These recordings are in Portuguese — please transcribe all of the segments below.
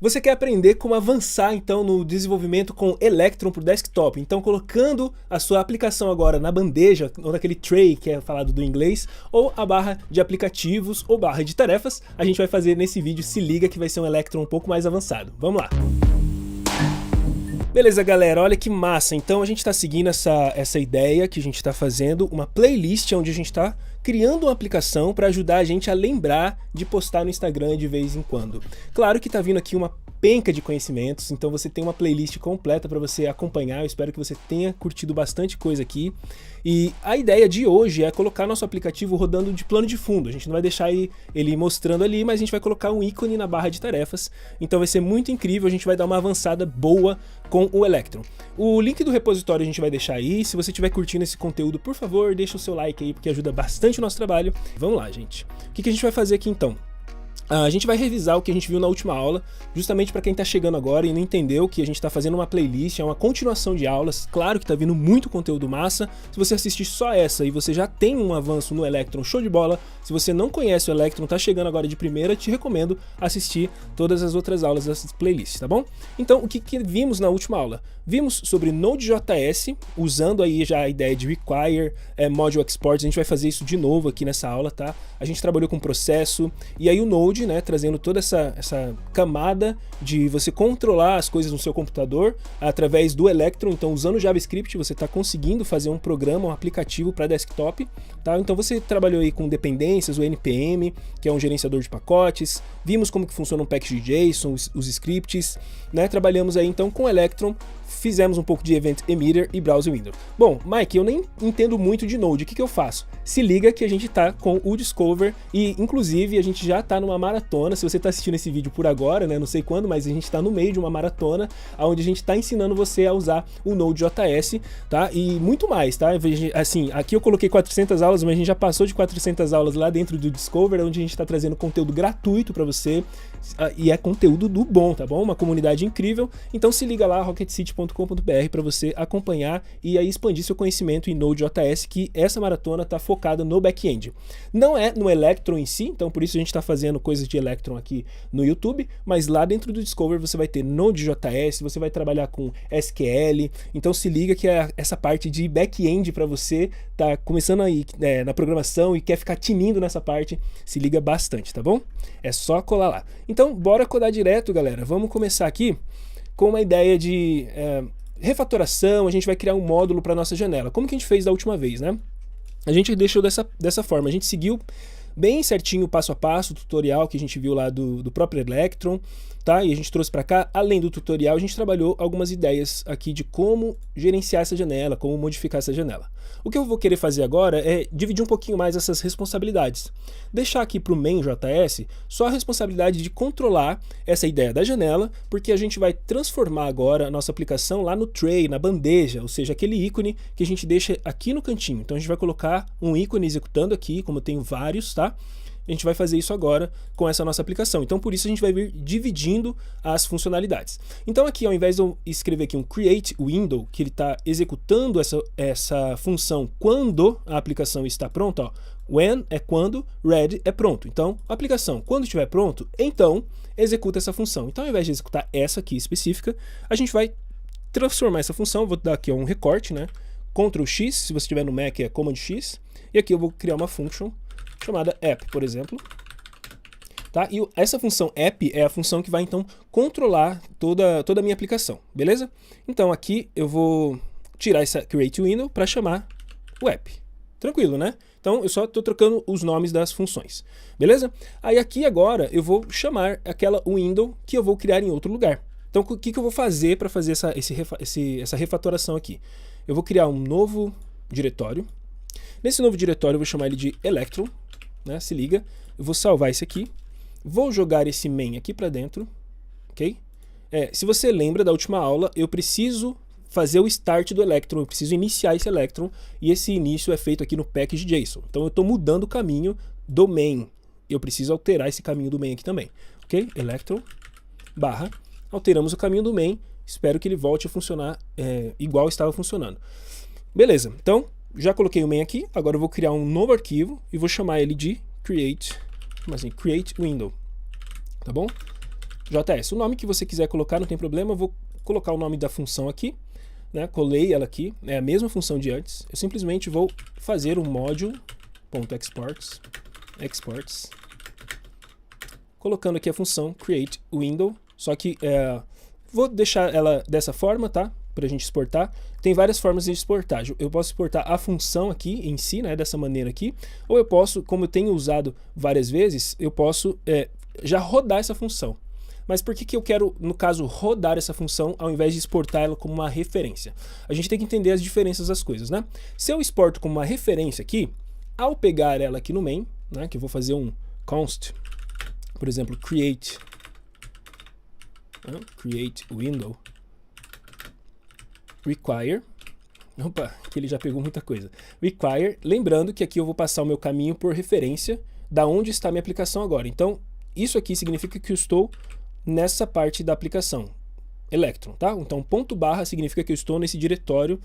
Você quer aprender como avançar então no desenvolvimento com Electron para o desktop. Então colocando a sua aplicação agora na bandeja, ou naquele tray que é falado do inglês, ou a barra de aplicativos ou barra de tarefas, a gente vai fazer nesse vídeo, se liga que vai ser um Electron um pouco mais avançado. Vamos lá! Beleza, galera, olha que massa. Então a gente está seguindo essa ideia que a gente está fazendo, uma playlist onde a gente está criando uma aplicação para ajudar a gente a lembrar de postar no Instagram de vez em quando. Claro que está vindo aqui uma penca de conhecimentos, então você tem uma playlist completa para você acompanhar. Eu espero que você tenha curtido bastante coisa aqui. E a ideia de hoje é colocar nosso aplicativo rodando de plano de fundo. A gente não vai deixar ele mostrando ali, mas a gente vai colocar um ícone na barra de tarefas. Então vai ser muito incrível, a gente vai dar uma avançada boa com o Electron. O link do repositório a gente vai deixar aí. Se você estiver curtindo esse conteúdo, por favor, deixa o seu like aí, porque ajuda bastante o nosso trabalho. Vamos lá, gente. O que a gente vai fazer aqui então? A gente vai revisar o que a gente viu na última aula, justamente para quem está chegando agora e não entendeu que a gente está fazendo uma playlist, é uma continuação de aulas. Claro que está vindo muito conteúdo massa. Se você assistir só essa e você já tem um avanço no Electron, show de bola. Se você não conhece o Electron, está chegando agora de primeira, te recomendo assistir todas as outras aulas dessas playlists, tá bom? Então, o que vimos na última aula? Vimos sobre Node.js, usando aí já a ideia de require, module exports. A gente vai fazer isso de novo aqui nessa aula, tá? A gente trabalhou com processo, e aí o Node, né, trazendo toda essa camada de você controlar as coisas no seu computador através do Electron. Então, usando o JavaScript, você está conseguindo fazer um programa, um aplicativo para desktop, tá? Então, você trabalhou aí com dependências, o NPM, que é um gerenciador de pacotes. Vimos como que funciona um package JSON, os scripts, né? Trabalhamos aí então com Electron. Fizemos um pouco de Event Emitter e Browser Window. Bom, Mike, eu nem entendo muito de Node, o que eu faço? Se liga que a gente tá com o Discover e, inclusive, a gente já tá numa maratona. Se você tá assistindo esse vídeo por agora, né, não sei quando, mas a gente tá no meio de uma maratona, onde a gente tá ensinando você a usar o Node.js, tá? E muito mais, tá? Assim, aqui eu coloquei 400 aulas, mas a gente já passou de 400 aulas lá dentro do Discover, onde a gente tá trazendo conteúdo gratuito para você, e é conteúdo do bom, tá bom? Uma comunidade incrível. Então se liga lá, rocketcity.com.br, para você acompanhar e aí expandir seu conhecimento em Node.js, que essa maratona tá focada no back-end. Não é no Electron em si, então por isso a gente está fazendo coisas de Electron aqui no YouTube, mas lá dentro do Discover você vai ter Node.js, você vai trabalhar com SQL. Então se liga que essa parte de back-end, para você tá começando aí na programação e quer ficar tinindo nessa parte, se liga bastante, tá bom? É só colar lá. Então bora codar direto, galera. Vamos começar aqui com uma ideia de refatoração. A gente vai criar um módulo para nossa janela, como que a gente fez da última vez, né? A gente deixou dessa forma, a gente seguiu bem certinho, passo a passo, o tutorial que a gente viu lá do próprio Electron, tá? E a gente trouxe para cá. Além do tutorial, a gente trabalhou algumas ideias aqui de como gerenciar essa janela, como modificar essa janela. O que eu vou querer fazer agora é dividir um pouquinho mais essas responsabilidades. Deixar aqui para o main.js só a responsabilidade de controlar essa ideia da janela, porque a gente vai transformar agora a nossa aplicação lá no tray, na bandeja, ou seja, aquele ícone que a gente deixa aqui no cantinho. Então a gente vai colocar um ícone executando aqui, como eu tenho vários, tá? A gente vai fazer isso agora com essa nossa aplicação. Então, por isso, a gente vai vir dividindo as funcionalidades. Então, aqui, ao invés de eu escrever aqui um create window, que ele está executando essa função quando a aplicação está pronta, ó, when é quando, ready é pronto. Então, a aplicação, quando estiver pronto, então, executa essa função. Então, ao invés de executar essa aqui específica, a gente vai transformar essa função. Vou dar aqui um recorte, né? Ctrl X, se você estiver no Mac é Command X. E aqui eu vou criar uma function chamada app, por exemplo, tá? E essa função app é a função que vai então controlar toda a minha aplicação, beleza? Então aqui eu vou tirar essa create window para chamar o app. Tranquilo, né? Então eu só estou trocando os nomes das funções, beleza? Aí aqui agora eu vou chamar aquela window que eu vou criar em outro lugar. Então o que eu vou fazer para fazer essa refatoração aqui? Eu vou criar um novo diretório. Nesse novo diretório eu vou chamar ele de Electron, né? Se liga, eu vou salvar esse aqui, vou jogar esse main aqui para dentro, ok? Se você lembra da última aula, eu preciso fazer o start do Electron, eu preciso iniciar esse Electron, e esse início é feito aqui no package JSON. Então eu estou mudando o caminho do main, eu preciso alterar esse caminho do main aqui também, ok? Electron, barra, alteramos o caminho do main, espero que ele volte a funcionar igual estava funcionando. Beleza, então já coloquei o main aqui, agora eu vou criar um novo arquivo e vou chamar ele de create window, tá bom? JS. O nome que você quiser colocar, não tem problema, eu vou colocar o nome da função aqui, né? Colei ela aqui, é a mesma função de antes. Eu simplesmente vou fazer um module.exports, colocando aqui a função createWindow, só que vou deixar ela dessa forma, tá? Para a gente exportar. Tem várias formas de exportar. Eu posso exportar a função aqui em si, né? Dessa maneira aqui, ou eu posso, como eu tenho usado várias vezes, eu posso já rodar essa função. Mas por que eu quero, no caso, rodar essa função ao invés de exportar ela como uma referência? A gente tem que entender as diferenças das coisas, né? Se eu exporto como uma referência aqui, ao pegar ela aqui no main, né, que eu vou fazer um const, por exemplo, create window require, opa, que ele já pegou muita coisa, require, lembrando que aqui eu vou passar o meu caminho por referência da onde está a minha aplicação agora. Então, isso aqui significa que eu estou nessa parte da aplicação, Electron, tá? Então, ponto barra significa que eu estou nesse diretório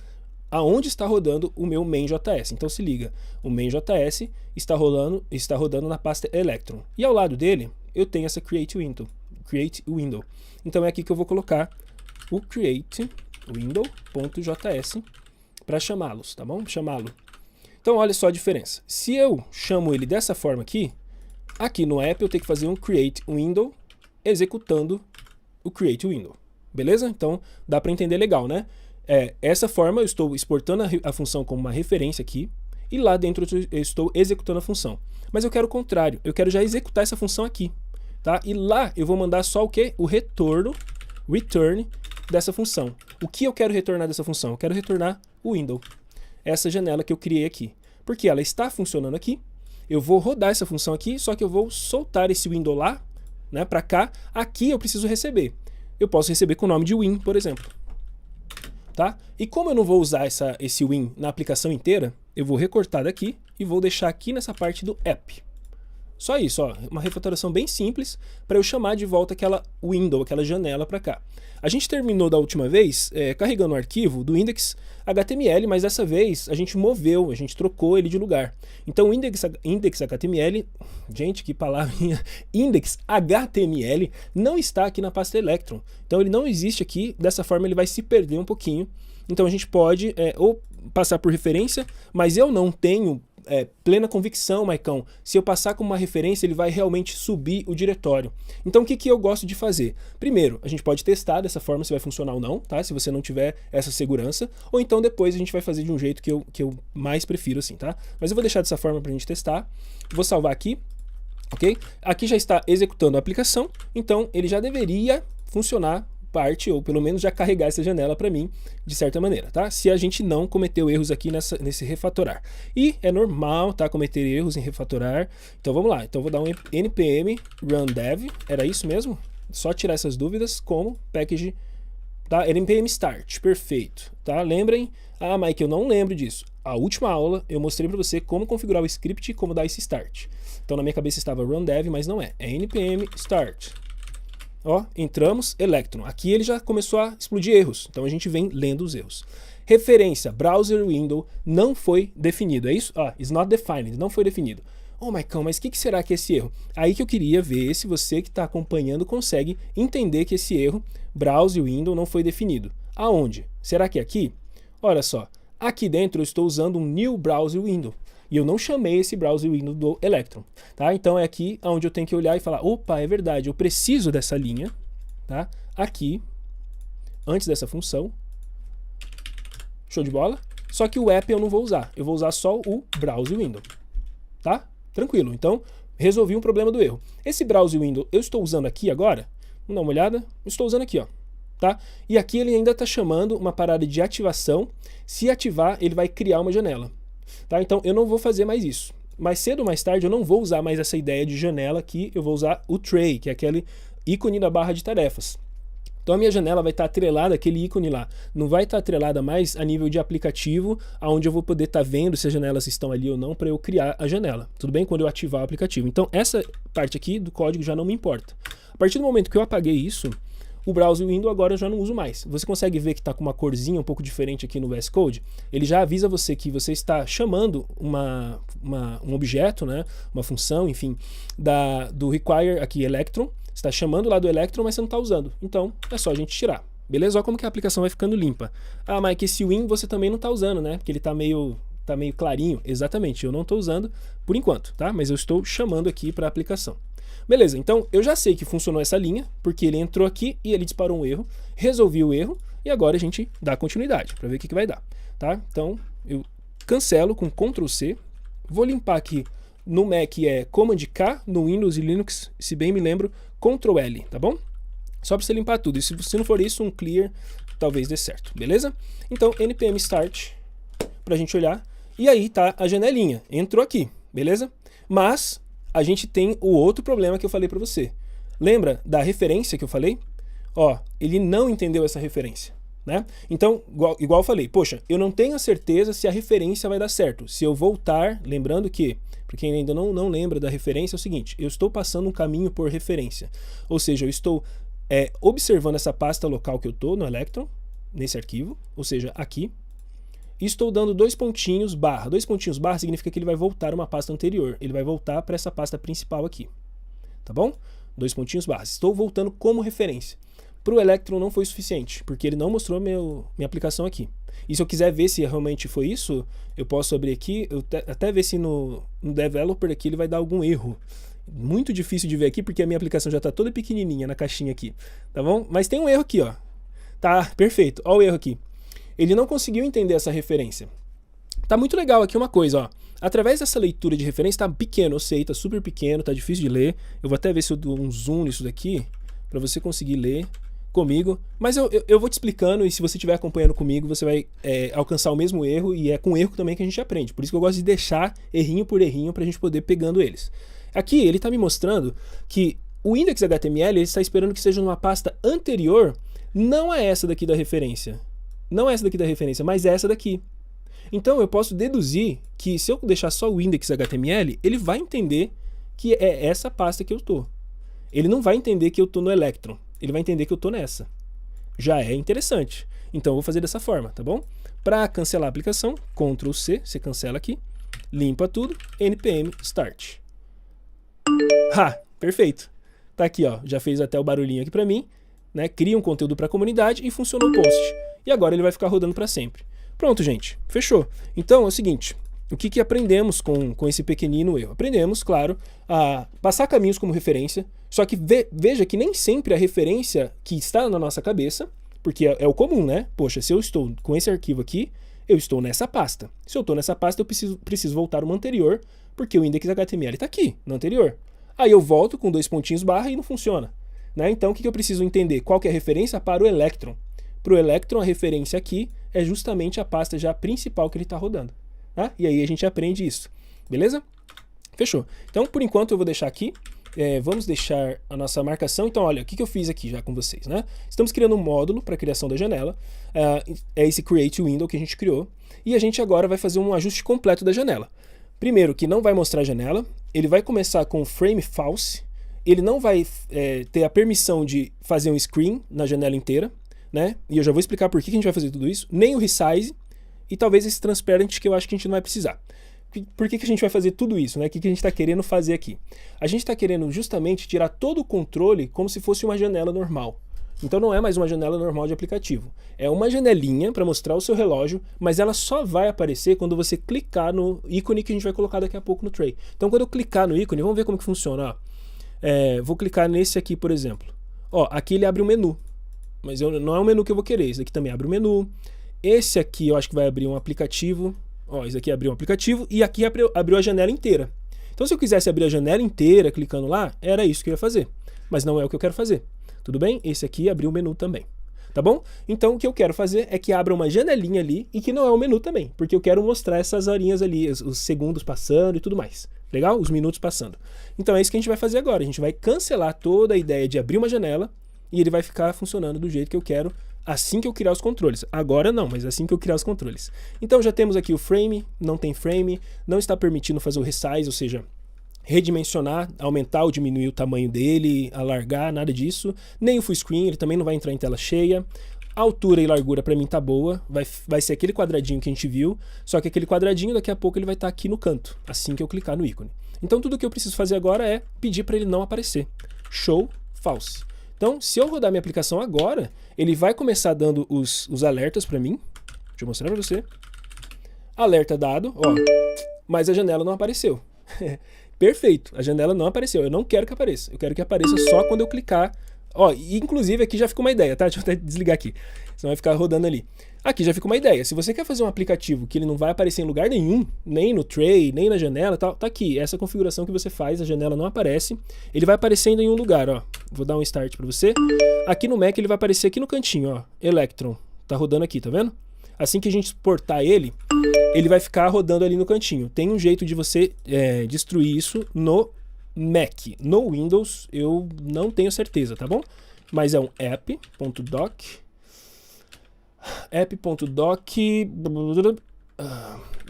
aonde está rodando o meu main.js. Então, se liga, o main.js está rodando na pasta Electron. E ao lado dele, eu tenho essa create window. Então, é aqui que eu vou colocar o create window.js para chamá-los, tá bom? Chamá-lo. Então, olha só a diferença. Se eu chamo ele dessa forma aqui no app eu tenho que fazer um create window executando o create window. Beleza? Então, dá para entender legal, né? Essa forma eu estou exportando a função como uma referência aqui e lá dentro eu estou executando a função. Mas eu quero o contrário. Eu quero já executar essa função aqui, tá? E lá eu vou mandar só o quê? O return dessa função. O que eu quero retornar dessa função? Eu quero retornar o window. Essa janela que eu criei aqui. Porque ela está funcionando aqui. Eu vou rodar essa função aqui, só que eu vou soltar esse window lá, né, para cá. Aqui eu preciso receber. Eu posso receber com o nome de win, por exemplo. Tá? E como eu não vou usar esse win na aplicação inteira, eu vou recortar daqui e vou deixar aqui nessa parte do app. Só isso, ó, uma refatoração bem simples para eu chamar de volta aquela window, aquela janela para cá. A gente terminou da última vez carregando o arquivo do index.html, mas dessa vez a gente trocou ele de lugar. Então o index.html, gente, que palavrinha, index.html não está aqui na pasta Electron. Então ele não existe aqui, dessa forma ele vai se perder um pouquinho. Então a gente pode ou passar por referência, mas eu não tenho plena convicção, Maicão, se eu passar como uma referência, ele vai realmente subir o diretório. Então o que eu gosto de fazer? Primeiro, a gente pode testar dessa forma se vai funcionar ou não, tá? Se você não tiver essa segurança, ou então depois a gente vai fazer de um jeito que eu mais prefiro assim, tá? Mas eu vou deixar dessa forma pra gente testar. Vou salvar aqui, ok? Aqui já está executando a aplicação, então ele já deveria funcionar ou pelo menos já carregar essa janela para mim, de certa maneira, tá? Se a gente não cometeu erros aqui nesse refatorar. E é normal, tá? Cometer erros em refatorar. Então vamos lá. Então vou dar um npm run dev, era isso mesmo? Só tirar essas dúvidas como package, tá? npm start, perfeito, tá? Lembrem? Ah, Mike, eu não lembro disso. A última aula eu mostrei para você como configurar o script e como dar esse start. Então na minha cabeça estava run dev, mas não é. É npm start. Ó, entramos, Electron. Aqui ele já começou a explodir erros, então a gente vem lendo os erros. Referência, browser window, não foi definido, é isso? Is not defined, não foi definido. Oh, Maicon, mas o que será que é esse erro? Aí que eu queria ver se você que está acompanhando consegue entender que esse erro, browser window, não foi definido. Aonde? Será que é aqui? Olha só, aqui dentro eu estou usando um new browser window. E eu não chamei esse browser window do Electron, tá? Então é aqui onde eu tenho que olhar e falar, opa, é verdade, eu preciso dessa linha, tá? Aqui, antes dessa função. Show de bola? Só que o app eu não vou usar, eu vou usar só o browser window, tá? Tranquilo, então resolvi um problema do erro. Esse browser window eu estou usando aqui agora, vamos dar uma olhada, estou usando aqui, ó. Tá? E aqui ele ainda está chamando uma parada de ativação, se ativar ele vai criar uma janela. Tá? Então eu não vou fazer mais isso. Mais cedo ou mais tarde eu não vou usar mais essa ideia de janela aqui, eu vou usar o tray, que é aquele ícone da barra de tarefas. Então a minha janela vai estar atrelada àquele ícone lá, não vai estar atrelada mais a nível de aplicativo, onde eu vou poder estar vendo se as janelas estão ali ou não para eu criar a janela. Tudo bem? Quando eu ativar o aplicativo. Então essa parte aqui do código já não me importa. A partir do momento que eu apaguei isso, o browser window agora eu já não uso mais. Você consegue ver que está com uma corzinha um pouco diferente aqui no VS Code? Ele já avisa você que você está chamando um objeto, né? Uma função, enfim, do require aqui Electron, está chamando lá do Electron, mas você não está usando. Então, é só a gente tirar. Beleza? Olha como que a aplicação vai ficando limpa. Ah, mas que esse win você também não está usando, né? Porque ele está meio clarinho. Exatamente, eu não estou usando por enquanto, tá? Mas eu estou chamando aqui para a aplicação. Beleza, então eu já sei que funcionou essa linha, porque ele entrou aqui e ele disparou um erro, resolvi o erro, e agora a gente dá continuidade, para ver o que vai dar, tá? Então, eu cancelo com Ctrl C, vou limpar aqui, no Mac é Command K, no Windows e Linux, se bem me lembro, Ctrl L, tá bom? Só para você limpar tudo, e se não for isso, um clear talvez dê certo, beleza? Então, npm start, para a gente olhar, e aí tá a janelinha, entrou aqui, beleza? Mas a gente tem o outro problema que eu falei para você. Lembra da referência que eu falei? Ó, ele não entendeu essa referência, né? Então, igual eu falei, poxa, eu não tenho a certeza se a referência vai dar certo. Se eu voltar, lembrando que, para quem ainda não lembra da referência, é o seguinte, eu estou passando um caminho por referência. Ou seja, eu estou observando essa pasta local que eu estou no Electron, nesse arquivo, ou seja, aqui, e estou dando 2 pontinhos barra. 2 pontinhos barra significa que ele vai voltar uma pasta anterior. Ele vai voltar para essa pasta principal aqui. Tá bom? 2 pontinhos barra. Estou voltando como referência. Para o Electron não foi suficiente, porque ele não mostrou minha aplicação aqui. E se eu quiser ver se realmente foi isso, eu posso abrir aqui, até ver se no developer aqui ele vai dar algum erro. Muito difícil de ver aqui, porque a minha aplicação já está toda pequenininha na caixinha aqui. Tá bom? Mas tem um erro aqui, ó. Tá, perfeito. Olha o erro aqui. Ele não conseguiu entender essa referência. Tá muito legal aqui uma coisa, ó. Através dessa leitura de referência, tá pequeno, eu sei, tá super pequeno, tá difícil de ler. Eu vou até ver se eu dou um zoom nisso daqui, para você conseguir ler comigo. Mas eu vou te explicando, e se você estiver acompanhando comigo, você vai alcançar o mesmo erro, e é com erro também que a gente aprende. Por isso que eu gosto de deixar errinho por errinho, pra gente poder pegando eles. Aqui, ele tá me mostrando que o index.html, ele está esperando que seja numa pasta anterior, não é essa daqui da referência. Não é essa daqui da referência, mas é essa daqui. Então eu posso deduzir que se eu deixar só o index.html, ele vai entender que é essa pasta que eu estou. Ele não vai entender que eu estou no Electron. Ele vai entender que eu estou nessa. Já é interessante. Então eu vou fazer dessa forma, tá bom? Para cancelar a aplicação, Ctrl C, você cancela aqui, limpa tudo, npm start. Perfeito. Tá aqui, ó, já fez até o barulhinho aqui para mim, né? Cria um conteúdo para a comunidade e funcionou o post. E agora ele vai ficar rodando para sempre. Pronto, gente. Fechou. Então é o seguinte, o que aprendemos com esse pequenino erro? Aprendemos, claro, a passar caminhos como referência, só que veja que nem sempre a referência que está na nossa cabeça, porque é o comum, né? Poxa, se eu estou com esse arquivo aqui, eu estou nessa pasta. Se eu estou nessa pasta, eu preciso voltar uma anterior, porque o index.html está aqui, no anterior. Aí eu volto com 2 pontinhos barra e não funciona. Né? Então o que eu preciso entender? Qual que é a referência para o Electron? Para o Electron, a referência aqui é justamente a pasta já principal que ele está rodando. Tá? E aí a gente aprende isso. Beleza? Fechou. Então, por enquanto, eu vou deixar aqui. Vamos deixar a nossa marcação. Então, olha, o que eu fiz aqui já com vocês. Né? Estamos criando um módulo para a criação da janela. É esse Create Window que a gente criou. E a gente agora vai fazer um ajuste completo da janela. Primeiro, que não vai mostrar a janela. Ele vai começar com frame false. Ele não vai ter a permissão de fazer um screen na janela inteira. Né? E eu já vou explicar por que a gente vai fazer tudo isso, nem o resize e talvez esse transparent que eu acho que a gente não vai precisar. Por que a gente vai fazer tudo isso? Né? O que a gente está querendo fazer aqui? A gente está querendo justamente tirar todo o controle como se fosse uma janela normal. Então não é mais uma janela normal de aplicativo. É uma janelinha para mostrar o seu relógio, mas ela só vai aparecer quando você clicar no ícone que a gente vai colocar daqui a pouco no tray. Então quando eu clicar no ícone, vamos ver como que funciona. Ó. Vou clicar nesse aqui, por exemplo. Ó, aqui ele abre um menu. Mas não é um menu que eu vou querer. Esse aqui também abre um menu. Esse aqui eu acho que vai abrir um aplicativo. Ó, esse aqui abriu um aplicativo. E aqui abriu a janela inteira. Então se eu quisesse abrir a janela inteira clicando lá, era isso que eu ia fazer. Mas não é o que eu quero fazer. Tudo bem? Esse aqui abriu o menu também. Tá bom? Então o que eu quero fazer é que abra uma janelinha ali e que não é um menu também. Porque eu quero mostrar essas horinhas ali, os segundos passando e tudo mais. Legal? Os minutos passando. Então é isso que a gente vai fazer agora. A gente vai cancelar toda a ideia de abrir uma janela e ele vai ficar funcionando do jeito que eu quero assim que eu criar os controles. Agora não, mas assim que eu criar os controles. Então já temos aqui o frame, não tem frame, não está permitindo fazer o resize, ou seja, redimensionar, aumentar ou diminuir o tamanho dele, alargar, nada disso. Nem o full screen, ele também não vai entrar em tela cheia. A altura e largura para mim tá boa, vai ser aquele quadradinho que a gente viu, só que aquele quadradinho daqui a pouco ele vai estar aqui no canto, assim que eu clicar no ícone. Então tudo que eu preciso fazer agora é pedir para ele não aparecer. Show false. Então, se eu rodar minha aplicação agora, ele vai começar dando os alertas para mim. Deixa eu mostrar para você. Alerta dado, ó, mas a janela não apareceu. Perfeito, a janela não apareceu. Eu não quero que apareça. Eu quero que apareça só quando eu clicar. Ó, e inclusive aqui já ficou uma ideia, tá? Deixa eu até desligar aqui, senão vai ficar rodando ali. Aqui já fica uma ideia. Se você quer fazer um aplicativo que ele não vai aparecer em lugar nenhum, nem no tray, nem na janela, tal, tá aqui. Essa configuração que você faz, a janela não aparece. Ele vai aparecendo em um lugar, ó. Vou dar um start para você. Aqui no Mac ele vai aparecer aqui no cantinho, ó. Electron. Tá rodando aqui, tá vendo? Assim que a gente exportar ele, ele vai ficar rodando ali no cantinho. Tem um jeito de você destruir isso no Mac. No Windows eu não tenho certeza, tá bom? Mas é um app.doc.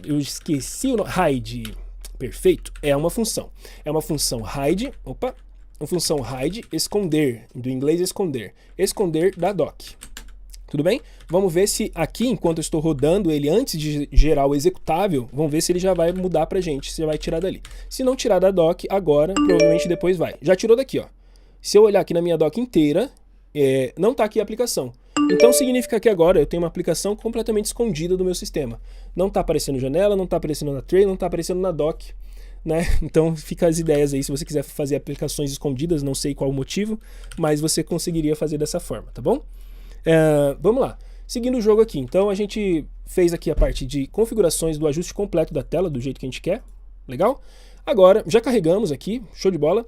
Eu esqueci o nome. Hide. Perfeito. É uma função. É uma função hide. Opa. Uma função hide, esconder. Do inglês esconder. Esconder da doc. Tudo bem? Vamos ver se aqui, enquanto eu estou rodando ele, antes de gerar o executável, vamos ver se ele já vai mudar pra gente, se já vai tirar dali. Se não tirar da doc agora, provavelmente depois vai. Já tirou daqui, ó. Se eu olhar aqui na minha doc inteira, não tá aqui a aplicação. Então significa que agora eu tenho uma aplicação completamente escondida do meu sistema. Não tá aparecendo janela, não tá aparecendo na tray, não tá aparecendo na doc, né? Então fica as ideias aí, se você quiser fazer aplicações escondidas, não sei qual o motivo, mas você conseguiria fazer dessa forma, tá bom? Vamos lá, seguindo o jogo aqui, então a gente fez aqui a parte de configurações do ajuste completo da tela, do jeito que a gente quer, legal? Agora, já carregamos aqui, show de bola.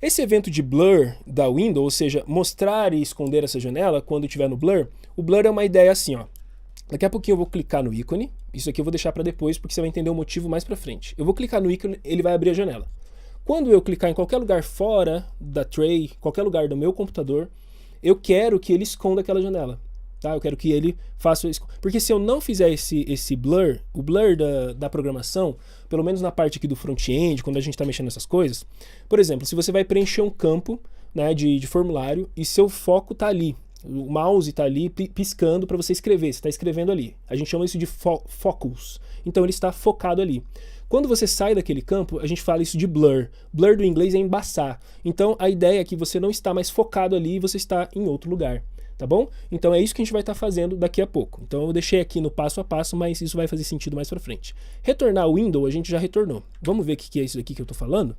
Esse evento de blur da window, ou seja, mostrar e esconder essa janela quando estiver no blur, o blur é uma ideia assim, ó. Daqui a pouquinho eu vou clicar no ícone, isso aqui eu vou deixar para depois porque você vai entender o motivo mais para frente. Eu vou clicar no ícone, ele vai abrir a janela. Quando eu clicar em qualquer lugar fora da tray, qualquer lugar do meu computador, eu quero que ele esconda aquela janela, tá? Eu quero que ele faça isso. Porque se eu não fizer esse blur, o blur da programação, pelo menos na parte aqui do front-end, quando a gente está mexendo nessas coisas, por exemplo, se você vai preencher um campo, né, de formulário e seu foco está ali, o mouse está ali piscando para você escrever, você está escrevendo ali. A gente chama isso de focus. Então ele está focado ali. Quando você sai daquele campo, a gente fala isso de blur. Blur do inglês é embaçar. Então a ideia é que você não está mais focado ali e você está em outro lugar, tá bom? Então é isso que a gente vai estar fazendo daqui a pouco. Então eu deixei aqui no passo a passo, mas isso vai fazer sentido mais pra frente. Retornar o window, a gente já retornou. Vamos ver o que é isso aqui que eu tô falando?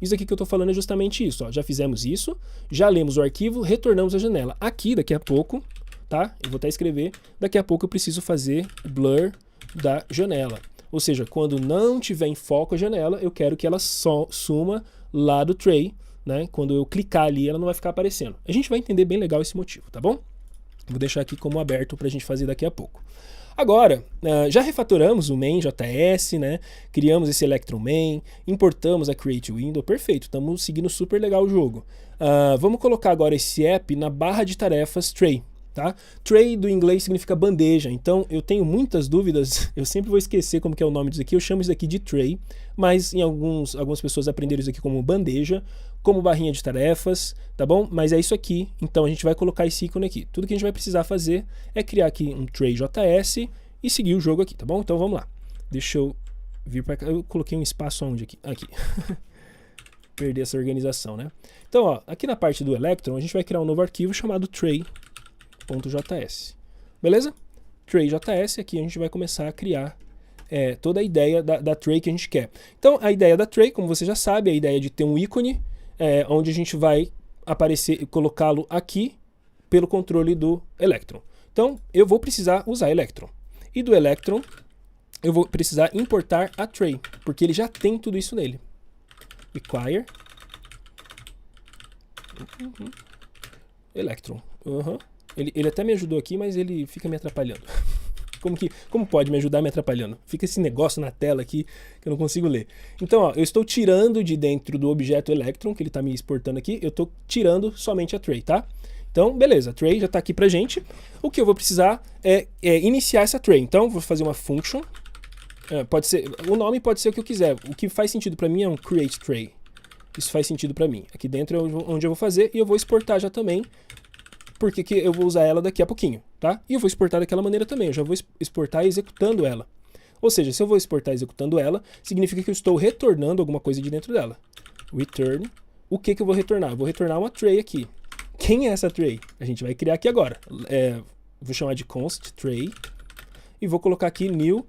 Isso aqui que eu tô falando é justamente isso, ó. Já fizemos isso, já lemos o arquivo, retornamos a janela. Aqui, daqui a pouco, tá? Eu vou até escrever, daqui a pouco eu preciso fazer o blur da janela. Ou seja, quando não tiver em foco a janela, eu quero que ela suma lá do tray, né? Quando eu clicar ali, ela não vai ficar aparecendo. A gente vai entender bem legal esse motivo, tá bom? Vou deixar aqui como aberto para a gente fazer daqui a pouco. Agora, já refatoramos o main.js, né? Criamos esse Electron main, importamos a create window, perfeito, estamos seguindo super legal o jogo. Vamos colocar agora esse app na barra de tarefas tray. Tá? Tray do inglês significa bandeja, então eu tenho muitas dúvidas, eu sempre vou esquecer como que é o nome disso aqui, eu chamo isso aqui de tray, mas em algumas pessoas aprenderam isso aqui como bandeja, como barrinha de tarefas, tá bom? Mas é isso aqui, então a gente vai colocar esse ícone aqui. Tudo que a gente vai precisar fazer é criar aqui um tray.js e seguir o jogo aqui, tá bom? Então vamos lá. Deixa eu vir para cá, eu coloquei um espaço onde aqui? Aqui. Perder essa organização, né? Então, ó, aqui na parte do Electron, a gente vai criar um novo arquivo chamado tray.js. Beleza? Tray.js, aqui a gente vai começar a criar toda a ideia da tray que a gente quer. Então, a ideia da tray, como você já sabe, é a ideia de ter um ícone onde a gente vai aparecer e colocá-lo aqui pelo controle do Electron. Então, eu vou precisar usar Electron. E do Electron, eu vou precisar importar a tray, porque ele já tem tudo isso nele. Require Electron. Ele até me ajudou aqui, mas ele fica me atrapalhando. Como pode me ajudar me atrapalhando? Fica esse negócio na tela aqui que eu não consigo ler. Então, ó, eu estou tirando de dentro do objeto Electron, que ele está me exportando aqui, eu estou tirando somente a tray, tá? Então, beleza, a tray já está aqui pra gente. O que eu vou precisar é iniciar essa tray. Então, vou fazer uma function. O nome pode ser o que eu quiser. O que faz sentido para mim é um create tray. Isso faz sentido para mim. Aqui dentro é onde eu vou fazer e eu vou exportar já também, porque que eu vou usar ela daqui a pouquinho, tá? E eu vou exportar daquela maneira também, eu já vou exportar executando ela. Ou seja, se eu vou exportar executando ela, significa que eu estou retornando alguma coisa de dentro dela. Return. O que eu vou retornar? Eu vou retornar uma tray aqui. Quem é essa tray? A gente vai criar aqui agora. Vou chamar de const tray e vou colocar aqui new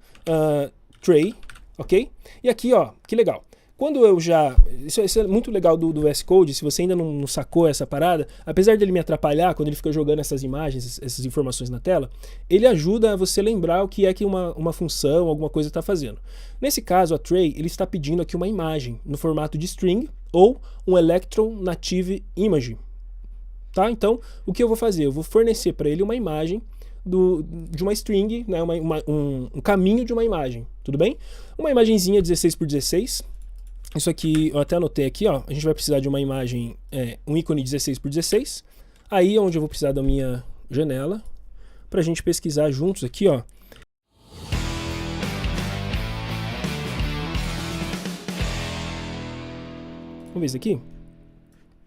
tray, ok? E aqui, ó, que legal. Quando eu já... Isso é muito legal do VS Code, se você ainda não sacou essa parada, apesar dele me atrapalhar quando ele fica jogando essas imagens, essas informações na tela, ele ajuda a você lembrar o que é que uma função, alguma coisa está fazendo. Nesse caso, a tray, ele está pedindo aqui uma imagem no formato de string ou um Electron Native Image. Tá? Então, o que eu vou fazer? Eu vou fornecer para ele uma imagem de uma string, né? um caminho de uma imagem, tudo bem? Uma imagenzinha 16x16. Isso aqui, eu até anotei aqui, ó, a gente vai precisar de uma imagem, um ícone 16x16. Aí é onde eu vou precisar da minha janela, para a gente pesquisar juntos aqui, ó. Vamos ver isso aqui?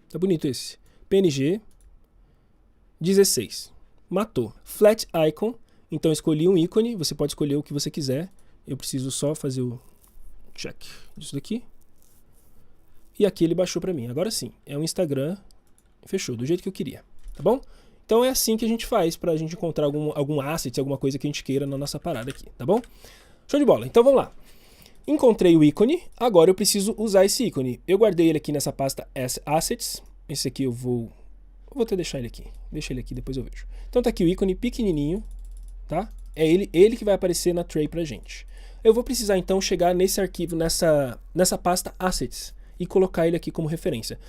Tá bonito esse. PNG 16. Matou. Flat icon, então eu escolhi um ícone, você pode escolher o que você quiser. Eu preciso só fazer o check disso daqui. E aqui ele baixou para mim. Agora sim, é um Instagram, fechou, do jeito que eu queria, tá bom? Então é assim que a gente faz para a gente encontrar algum asset, alguma coisa que a gente queira na nossa parada aqui, tá bom? Show de bola, então vamos lá. Encontrei o ícone, agora eu preciso usar esse ícone. Eu guardei ele aqui nessa pasta Assets, esse aqui eu vou até deixar ele aqui, deixa ele aqui, depois eu vejo. Então tá aqui o ícone pequenininho, tá? É ele que vai aparecer na tray pra gente. Eu vou precisar então chegar nesse arquivo, nessa pasta Assets, e colocar ele aqui como referência.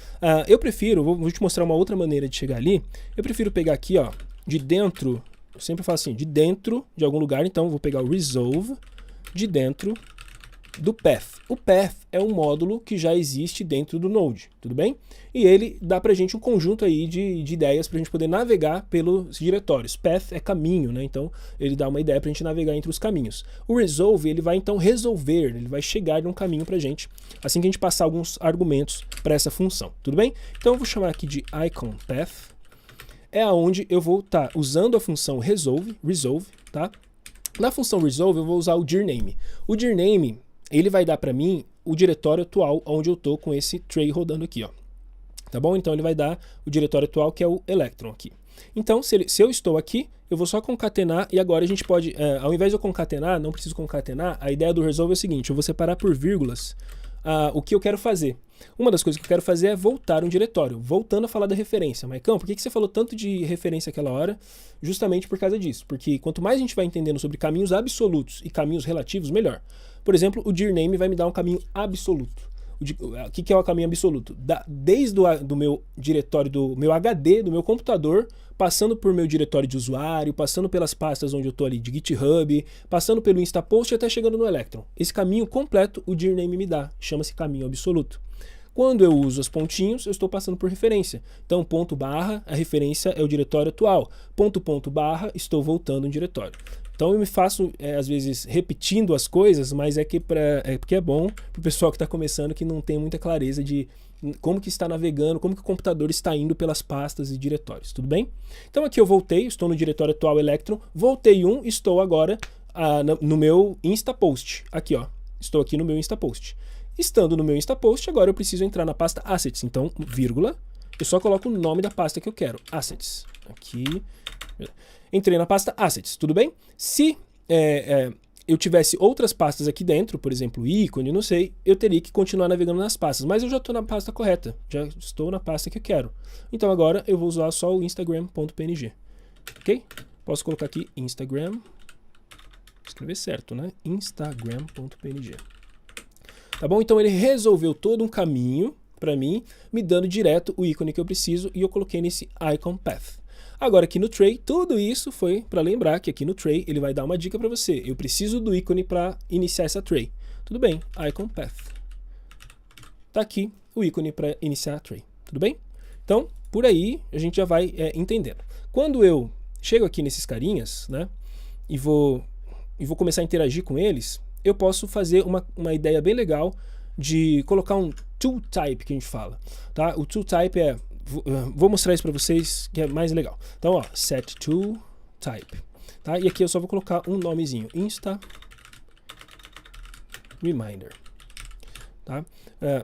Eu prefiro, vou te mostrar uma outra maneira de chegar ali, eu prefiro pegar aqui, ó, de dentro, eu sempre faço assim, de dentro de algum lugar, então vou pegar o resolve de dentro do path. O path é um módulo que já existe dentro do Node, tudo bem? E ele dá pra gente um conjunto aí de ideias pra gente poder navegar pelos diretórios. Path é caminho, né? Então ele dá uma ideia pra gente navegar entre os caminhos. O resolve, ele vai então resolver, ele vai chegar num caminho pra gente, assim que a gente passar alguns argumentos para essa função, tudo bem? Então eu vou chamar aqui de icon path, é aonde eu vou estar usando a função resolve, tá? Na função resolve eu vou usar o dirname. O dirname, ele vai dar para mim o diretório atual onde eu tô com esse tray rodando aqui, ó. Tá bom? Então ele vai dar o diretório atual que é o Electron aqui. Então se eu estou aqui, eu vou só concatenar e agora a gente pode, ao invés de eu concatenar, não preciso concatenar, a ideia do resolve é o seguinte, eu vou separar por vírgulas o que eu quero fazer. Uma das coisas que eu quero fazer é voltar um diretório. Voltando a falar da referência. Maicão, por que você falou tanto de referência aquela hora? Justamente por causa disso. Porque quanto mais a gente vai entendendo sobre caminhos absolutos e caminhos relativos, melhor. Por exemplo, o dirname vai me dar um caminho absoluto. O que é o caminho absoluto? Desde do meu diretório, do meu HD, do meu computador, passando por meu diretório de usuário, passando pelas pastas onde eu estou ali de GitHub, passando pelo Instapost até chegando no Electron. Esse caminho completo o dirname me dá, chama-se caminho absoluto. Quando eu uso os pontinhos, eu estou passando por referência. Então, ponto barra, a referência é o diretório atual. Ponto barra, estou voltando um diretório. Então eu me faço, às vezes, repetindo as coisas, mas porque é bom para o pessoal que está começando, que não tem muita clareza de como que está navegando, como que o computador está indo pelas pastas e diretórios, tudo bem? Então aqui eu voltei, estou no diretório atual Electron, voltei estou agora no meu Instapost, aqui ó, estou aqui no meu Instapost. Estando no meu Instapost, agora eu preciso entrar na pasta Assets, então, vírgula, eu só coloco o nome da pasta que eu quero, Assets, aqui... Entrei na pasta Assets, tudo bem? Se eu tivesse outras pastas aqui dentro, por exemplo, ícone, não sei, eu teria que continuar navegando nas pastas, mas eu já estou na pasta correta, já estou na pasta que eu quero. Então agora eu vou usar só o instagram.png, ok? Posso colocar aqui Instagram, escrever certo, né? Instagram.png. Tá bom? Então ele resolveu todo um caminho para mim, me dando direto o ícone que eu preciso e eu coloquei nesse icon path. Agora aqui no tray, tudo isso foi para lembrar que aqui no tray ele vai dar uma dica para você. Eu preciso do ícone para iniciar essa tray. Tudo bem, icon path. Tá aqui o ícone para iniciar a tray. Tudo bem? Então, por aí a gente já vai entendendo. Quando eu chego aqui nesses carinhas, né, e vou começar a interagir com eles, eu posso fazer uma ideia bem legal de colocar um tooltype que a gente fala. Tá? O tooltype é... Vou mostrar isso para vocês que é mais legal. Então, ó, set to type. Tá? E aqui eu só vou colocar um nomezinho. Insta Reminder. tá?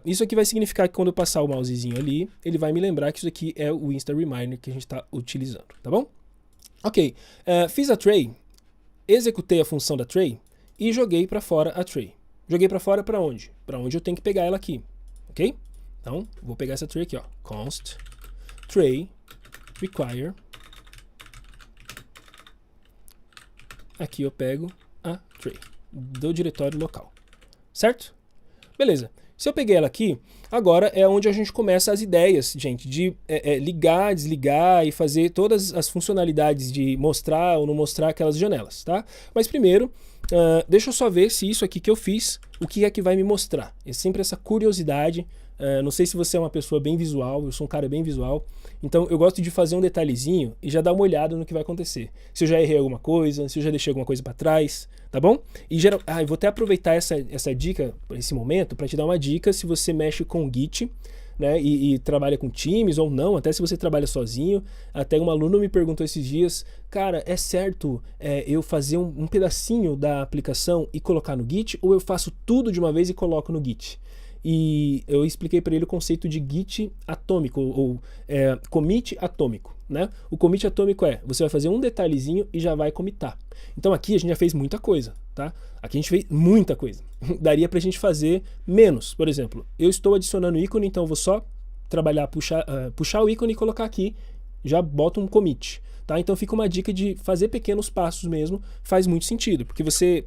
Isso aqui vai significar que quando eu passar o mousezinho ali, ele vai me lembrar que isso aqui é o Insta Reminder que a gente está utilizando, tá bom? Ok, fiz a tray, executei a função da tray e joguei para fora a tray. Joguei para fora para onde? Para onde eu tenho que pegar ela aqui, ok? Então, vou pegar essa tray aqui, ó, const tray require. Aqui eu pego a tray do diretório local, certo? Beleza. Se eu peguei ela aqui, agora é onde a gente começa as ideias, gente, de ligar, desligar e fazer todas as funcionalidades de mostrar ou não mostrar aquelas janelas, tá? Mas primeiro, deixa eu só ver se isso aqui que eu fiz, o que é que vai me mostrar. É sempre essa curiosidade. Não sei se você é uma pessoa bem visual, eu sou um cara bem visual, então eu gosto de fazer um detalhezinho e já dar uma olhada no que vai acontecer. Se eu já errei alguma coisa, se eu já deixei alguma coisa para trás, tá bom? E eu vou até aproveitar essa dica, esse momento, para te dar uma dica se você mexe com Git, né, e trabalha com times ou não, até se você trabalha sozinho. Até um aluno me perguntou esses dias, cara, é certo eu fazer um pedacinho da aplicação e colocar no Git, ou eu faço tudo de uma vez e coloco no Git? E eu expliquei para ele o conceito de Git atômico, ou commit atômico, né? O commit atômico você vai fazer um detalhezinho e já vai commitar. Então aqui a gente já fez muita coisa, tá? Aqui a gente fez muita coisa. Daria pra gente fazer menos. Por exemplo, eu estou adicionando ícone, então eu vou só trabalhar, puxar o ícone e colocar aqui, já boto um commit, tá? Então fica uma dica de fazer pequenos passos mesmo, faz muito sentido, porque você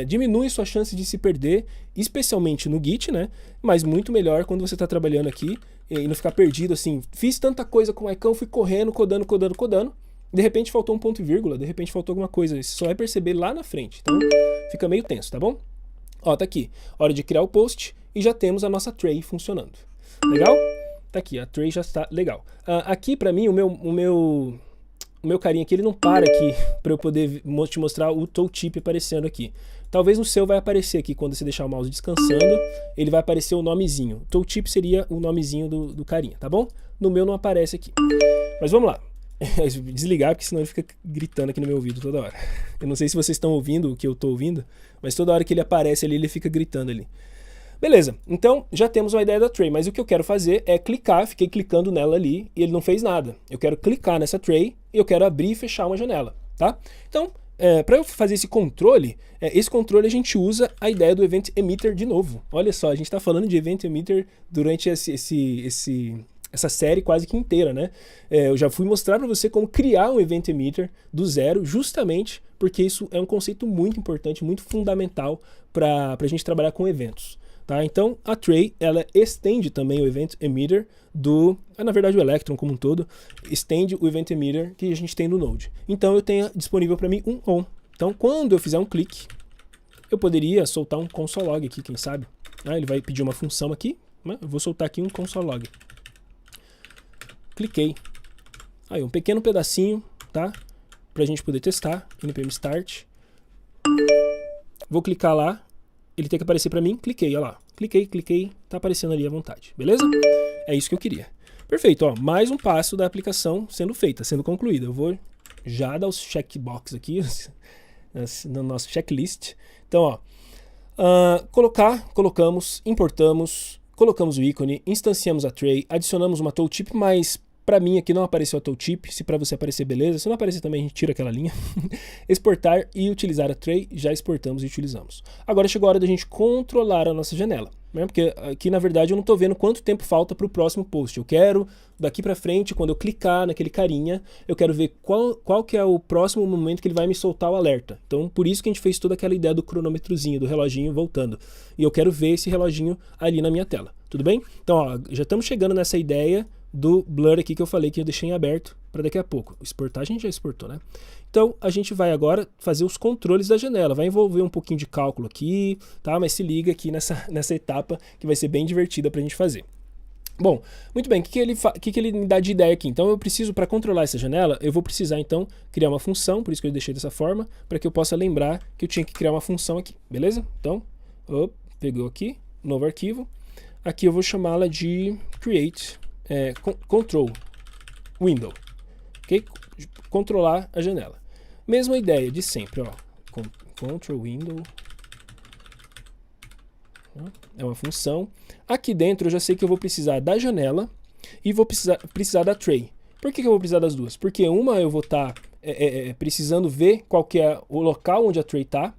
diminui sua chance de se perder, especialmente no Git, né? Mas muito melhor quando você está trabalhando aqui e não ficar perdido assim. Fiz tanta coisa com o icon, fui correndo, codando, de repente faltou um ponto e vírgula, de repente faltou alguma coisa. Você só vai perceber lá na frente. Então fica meio tenso, tá bom? Ó, tá aqui. Hora de criar o post e já temos a nossa tray funcionando. Legal? Tá aqui, a tray já está legal. Aqui para mim o meu carinha aqui, ele não para aqui para eu poder te mostrar o tooltip aparecendo aqui. Talvez no seu vai aparecer aqui, quando você deixar o mouse descansando, ele vai aparecer o nomezinho. Tooltip seria o nomezinho do carinha, tá bom? No meu não aparece aqui. Mas vamos lá. Desligar, porque senão ele fica gritando aqui no meu ouvido toda hora. Eu não sei se vocês estão ouvindo o que eu estou ouvindo, mas toda hora que ele aparece ali, ele fica gritando ali. Beleza, então já temos uma ideia da tray, mas o que eu quero fazer é clicar, fiquei clicando nela ali e ele não fez nada. Eu quero clicar nessa tray e eu quero abrir e fechar uma janela, tá? Então, para eu fazer esse controle a gente usa a ideia do Event Emitter de novo. Olha só, a gente está falando de Event Emitter durante essa série quase que inteira, né? Eu já fui mostrar para você como criar um Event Emitter do zero, justamente porque isso é um conceito muito importante, muito fundamental para a gente trabalhar com eventos. Tá? Então a tray ela estende também o Event Emitter na verdade o Electron como um todo, estende o Event Emitter que a gente tem no Node. Então eu tenho disponível para mim um on. Então quando eu fizer um clique, eu poderia soltar um console log aqui, quem sabe? Ele vai pedir uma função aqui, né? Eu vou soltar aqui um console log. Cliquei. Aí um pequeno pedacinho, tá? Pra gente poder testar, npm start. Vou clicar lá. Ele tem que aparecer para mim, cliquei, olha lá. Cliquei, tá aparecendo ali à vontade, beleza? É isso que eu queria. Perfeito, ó, mais um passo da aplicação sendo feita, sendo concluída. Eu vou já dar os checkbox aqui, no nosso checklist. Então, ó, colocamos, importamos, colocamos o ícone, instanciamos a tray, adicionamos uma tooltip, mas para mim aqui não apareceu a tooltip, se para você aparecer, beleza. Se não aparecer também, a gente tira aquela linha. Exportar e utilizar a tray, já exportamos e utilizamos. Agora chegou a hora da gente controlar a nossa janela, né? Porque aqui, na verdade, eu não estou vendo quanto tempo falta para o próximo post. Eu quero, daqui para frente, quando eu clicar naquele carinha, eu quero ver qual que é o próximo momento que ele vai me soltar o alerta. Então, por isso que a gente fez toda aquela ideia do cronômetrozinho, do reloginho voltando. E eu quero ver esse reloginho ali na minha tela. Tudo bem? Então, ó, já estamos chegando nessa ideia do blur aqui que eu falei que eu deixei em aberto para daqui a pouco. Exportar a gente já exportou, né? Então a gente vai agora fazer os controles da janela. Vai envolver um pouquinho de cálculo aqui, tá? Mas se liga aqui nessa etapa que vai ser bem divertida para a gente fazer. Bom, muito bem, o que ele me dá de ideia aqui? Então eu preciso, para controlar essa janela, eu vou precisar então criar uma função, por isso que eu deixei dessa forma, para que eu possa lembrar que eu tinha que criar uma função aqui, beleza? Então, pegou aqui, novo arquivo. Aqui eu vou chamá-la de create control window, ok? Controlar a janela. Mesma ideia de sempre, ó. Control window É uma função. Aqui dentro eu já sei que eu vou precisar da janela e vou precisar da tray. Por que eu vou precisar das duas? Porque uma eu vou estar precisando ver qual que é o local onde a tray está.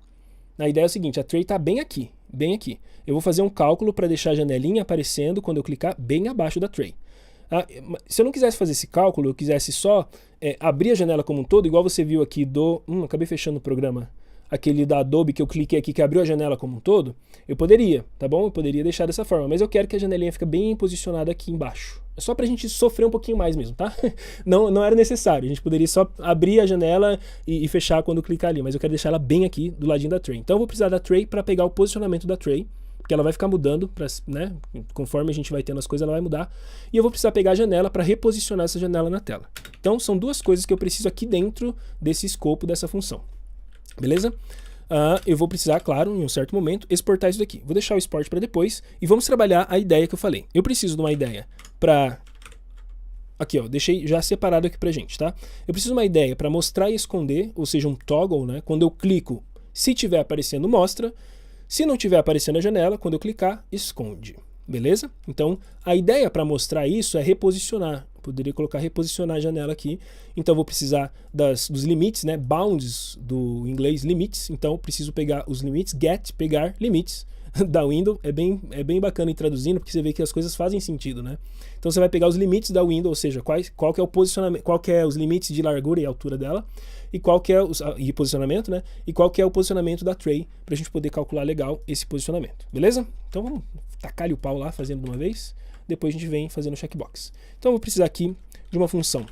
A ideia é o seguinte, a tray está bem aqui, bem aqui. Eu vou fazer um cálculo para deixar a janelinha aparecendo quando eu clicar bem abaixo da tray. Se eu não quisesse fazer esse cálculo, eu quisesse só abrir a janela como um todo, igual você viu aqui acabei fechando o programa, aquele da Adobe que eu cliquei aqui que abriu a janela como um todo, eu poderia, tá bom? Eu poderia deixar dessa forma, mas eu quero que a janelinha fique bem posicionada aqui embaixo. É só pra gente sofrer um pouquinho mais mesmo, tá? Não era necessário, a gente poderia só abrir a janela e fechar quando clicar ali, mas eu quero deixar ela bem aqui do ladinho da tray. Então eu vou precisar da tray para pegar o posicionamento da tray, porque ela vai ficar mudando, né? Conforme a gente vai tendo as coisas, ela vai mudar. E eu vou precisar pegar a janela para reposicionar essa janela na tela. Então são duas coisas que eu preciso aqui dentro desse escopo dessa função. Beleza? Eu vou precisar, claro, em um certo momento, exportar isso daqui. Vou deixar o export para depois e vamos trabalhar a ideia que eu falei. Eu preciso de uma ideia para... Aqui, ó, deixei já separado aqui pra gente, tá? Eu preciso de uma ideia para mostrar e esconder, ou seja, um toggle, né? Quando eu clico, se tiver aparecendo, mostra. Se não tiver aparecendo a janela, quando eu clicar, esconde. Beleza? Então, a ideia para mostrar isso é reposicionar. Poderia colocar reposicionar a janela aqui. Então, eu vou precisar dos limites, né? Bounds, do inglês limites. Então, preciso pegar os limites, get, pegar limites da window. É bem bacana ir traduzindo, porque você vê que as coisas fazem sentido, né? Então, você vai pegar os limites da window, ou seja, qual que é o posicionamento, qual que é os limites de largura e altura dela, e qual que é e posicionamento, né? E qual que é o posicionamento da tray, pra gente poder calcular legal esse posicionamento. Beleza? Então, vamos tacar-lhe o pau lá, fazendo de uma vez. Depois a gente vem fazendo o checkbox. Então, eu vou precisar aqui de uma função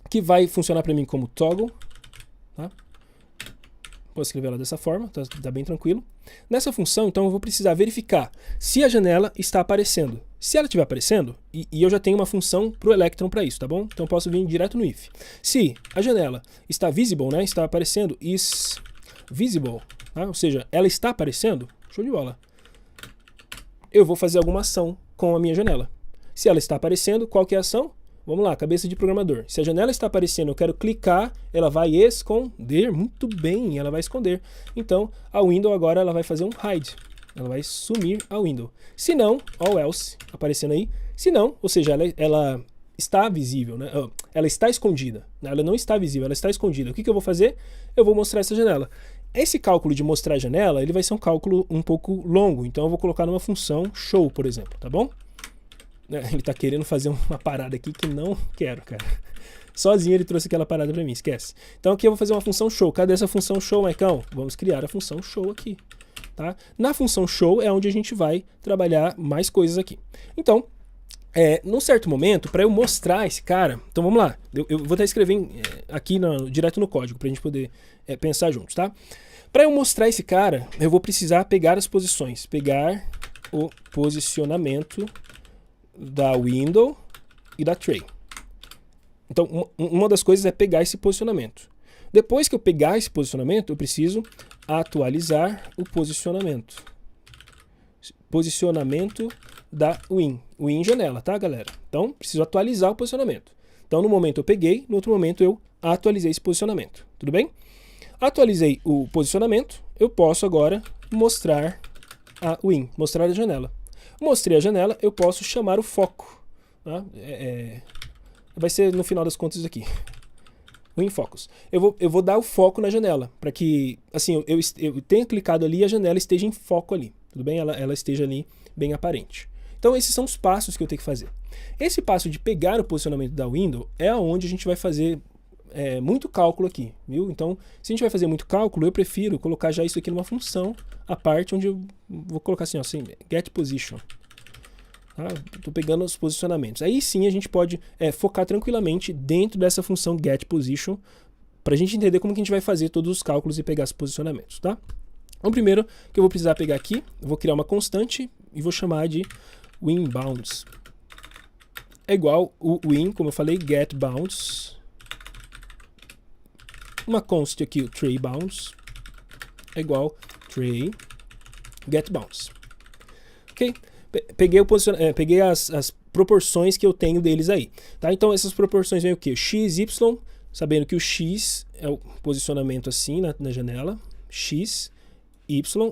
que vai funcionar para mim como toggle. Tá? Posso escrever ela dessa forma, tá bem tranquilo. Nessa função, então, eu vou precisar verificar se a janela está aparecendo. Se ela estiver aparecendo, e eu já tenho uma função para o Electron para isso, tá bom? Então, eu posso vir direto no if. Se a janela está visible, né, está aparecendo, is visible, tá? Ou seja, ela está aparecendo, show de bola. Eu vou fazer alguma ação com a minha janela. Se ela está aparecendo, qual que é a ação? Vamos lá, cabeça de programador. Se a janela está aparecendo, eu quero clicar, ela vai esconder. Muito bem, ela vai esconder. Então, a window agora ela vai fazer um hide. Ela vai sumir a window. Se não, ou else, aparecendo aí. Se não, ou seja, ela está visível, né? Ela está escondida. Ela não está visível, ela está escondida. O que eu vou fazer? Eu vou mostrar essa janela. Esse cálculo de mostrar a janela, ele vai ser um cálculo um pouco longo. Então, eu vou colocar numa função show, por exemplo, tá bom? Ele tá querendo fazer uma parada aqui que não quero, cara. Sozinho ele trouxe aquela parada pra mim, esquece. Então aqui eu vou fazer uma função show. Cadê essa função show, Maicão? Vamos criar a função show aqui, tá? Na função show é onde a gente vai trabalhar mais coisas aqui. Então, num certo momento, para eu mostrar esse cara... Então vamos lá, eu vou estar escrevendo aqui direto no código pra gente poder pensar juntos, tá? Para eu mostrar esse cara, eu vou precisar pegar as posições. Pegar o posicionamento da window e da tray. Então, uma das coisas é pegar esse posicionamento. Depois que eu pegar esse posicionamento, eu preciso atualizar o posicionamento. Posicionamento da win. Win janela, tá, galera? Então, preciso atualizar o posicionamento. Então, no momento eu peguei, no outro momento eu atualizei esse posicionamento. Tudo bem? Atualizei o posicionamento, eu posso agora mostrar a win, mostrar a janela. Mostrei a janela, eu posso chamar o foco. Tá? Vai ser no final das contas isso aqui. O InFocus. Eu vou dar o foco na janela, para que assim, eu tenha clicado ali e a janela esteja em foco ali. Tudo bem? Ela esteja ali bem aparente. Então esses são os passos que eu tenho que fazer. Esse passo de pegar o posicionamento da window é onde a gente vai fazer muito cálculo aqui, viu? Então, se a gente vai fazer muito cálculo, eu prefiro colocar já isso aqui numa função, a parte onde eu vou colocar assim, ó, assim, get position. Tá? Tô pegando os posicionamentos. Aí sim a gente pode focar tranquilamente dentro dessa função get position, para a gente entender como que a gente vai fazer todos os cálculos e pegar os posicionamentos, tá? Então, primeiro que eu vou precisar pegar aqui, eu vou criar uma constante e vou chamar de winBounds. É igual o win, como eu falei, getBounds. Uma const aqui, o trayBounds, é igual tray getBounds. Ok? Peguei as proporções que eu tenho deles aí. Tá? Então essas proporções vêm o quê? X, Y, sabendo que o X é o posicionamento assim na janela. X, Y,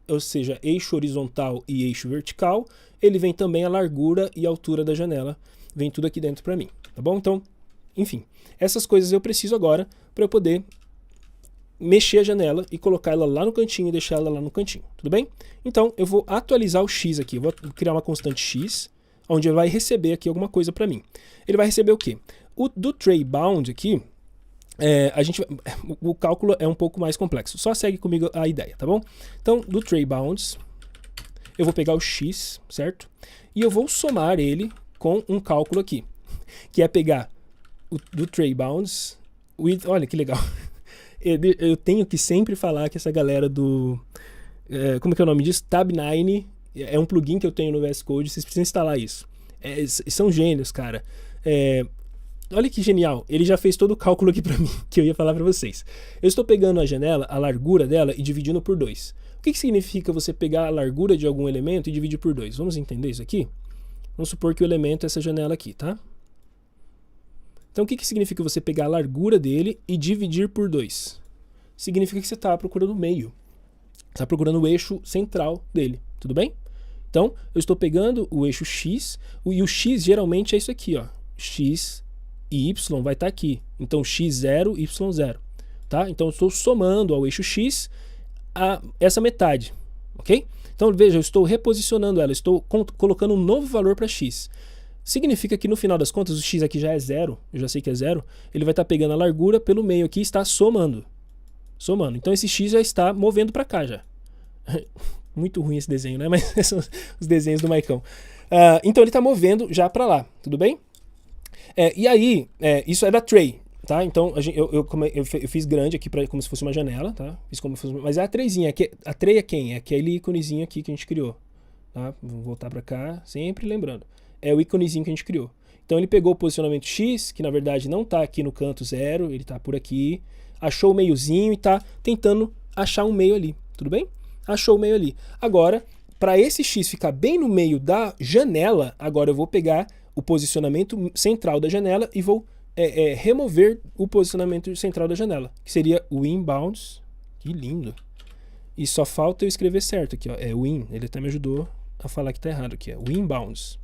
ou seja, eixo horizontal e eixo vertical. Ele vem também a largura e a altura da janela. Vem tudo aqui dentro para mim, tá bom? Então, enfim, essas coisas eu preciso agora para eu poder mexer a janela e colocar ela lá no cantinho e deixar ela lá no cantinho, tudo bem? Então, eu vou atualizar o x aqui. Eu vou criar uma constante x, onde ele vai receber aqui alguma coisa para mim. Ele vai receber o quê? Do tray bound aqui, o cálculo é um pouco mais complexo. Só segue comigo a ideia, tá bom? Então, do tray bounds, eu vou pegar o x, certo? E eu vou somar ele com um cálculo aqui, que é pegar do tray bounds with... Olha que legal. Eu tenho que sempre falar que essa galera do... como que é o nome disso? Tab9 é um plugin que eu tenho no VS Code, vocês precisam instalar isso. São gênios, cara. Olha que genial, ele já fez todo o cálculo aqui pra mim, que eu ia falar pra vocês. Eu estou pegando a janela, a largura dela, e dividindo por 2. O que significa você pegar a largura de algum elemento e dividir por 2? Vamos entender isso aqui? Vamos supor que o elemento é essa janela aqui, tá? Então o que significa você pegar a largura dele e dividir por 2? Significa que você está procurando o meio. Está procurando o eixo central dele, tudo bem? Então, eu estou pegando o eixo x, e o x geralmente é isso aqui, ó. X e y vai estar aqui. Então, x0, y0. Tá? Então, eu estou somando ao eixo x essa metade, ok? Então, veja, eu estou reposicionando ela, estou colocando um novo valor para x. Significa que no final das contas, o x aqui já é 0, eu já sei que é 0, ele vai estar pegando a largura pelo meio aqui e está somando. Então esse x já está movendo para cá já. Muito ruim esse desenho, né? Mas são os desenhos do Maicão. Então ele está movendo já para lá, tudo bem? E aí, isso é da tray, tá? Então eu fiz grande aqui como se fosse uma janela, tá? Fiz como se fosse, mas é a trayzinha. A tray é quem? É aquele íconezinho aqui que a gente criou. Tá? Vou voltar para cá, sempre lembrando. É o íconezinho que a gente criou. Então ele pegou o posicionamento x, que na verdade não está aqui no canto 0, ele está por aqui, achou o meiozinho e está tentando achar um meio ali, tudo bem? Achou o meio ali. Agora, para esse x ficar bem no meio da janela, agora eu vou pegar o posicionamento central da janela e vou remover o posicionamento central da janela, que seria o inbounds. Que lindo! E só falta eu escrever certo aqui, ó. É o in, ele até me ajudou a falar que está errado aqui, o inbounds.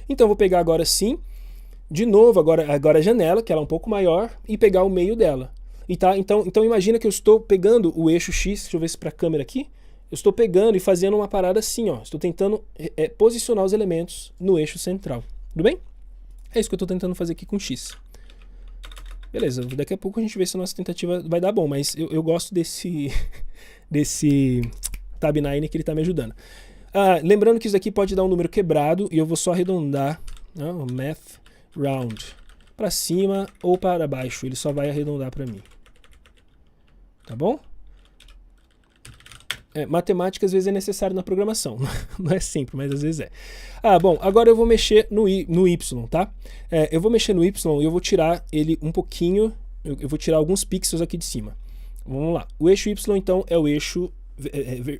Então eu vou pegar agora sim, de novo, agora a janela, que ela é um pouco maior, e pegar o meio dela. E tá? Então imagina que eu estou pegando o eixo x, deixa eu ver se para a câmera aqui, eu estou pegando e fazendo uma parada assim, ó. Estou tentando posicionar os elementos no eixo central. Tudo bem? É isso que eu estou tentando fazer aqui com x. Beleza, daqui a pouco a gente vê se a nossa tentativa vai dar bom, mas eu gosto desse Tab9 que ele está me ajudando. Lembrando que isso aqui pode dar um número quebrado e eu vou só arredondar o math round para cima ou para baixo. Ele só vai arredondar para mim. Tá bom? Matemática às vezes é necessário na programação. Não é sempre, mas às vezes é. Bom, agora eu vou mexer no y, tá? Eu vou mexer no y e eu vou tirar ele um pouquinho. Eu vou tirar alguns pixels aqui de cima. Vamos lá. O eixo y, então, é o eixo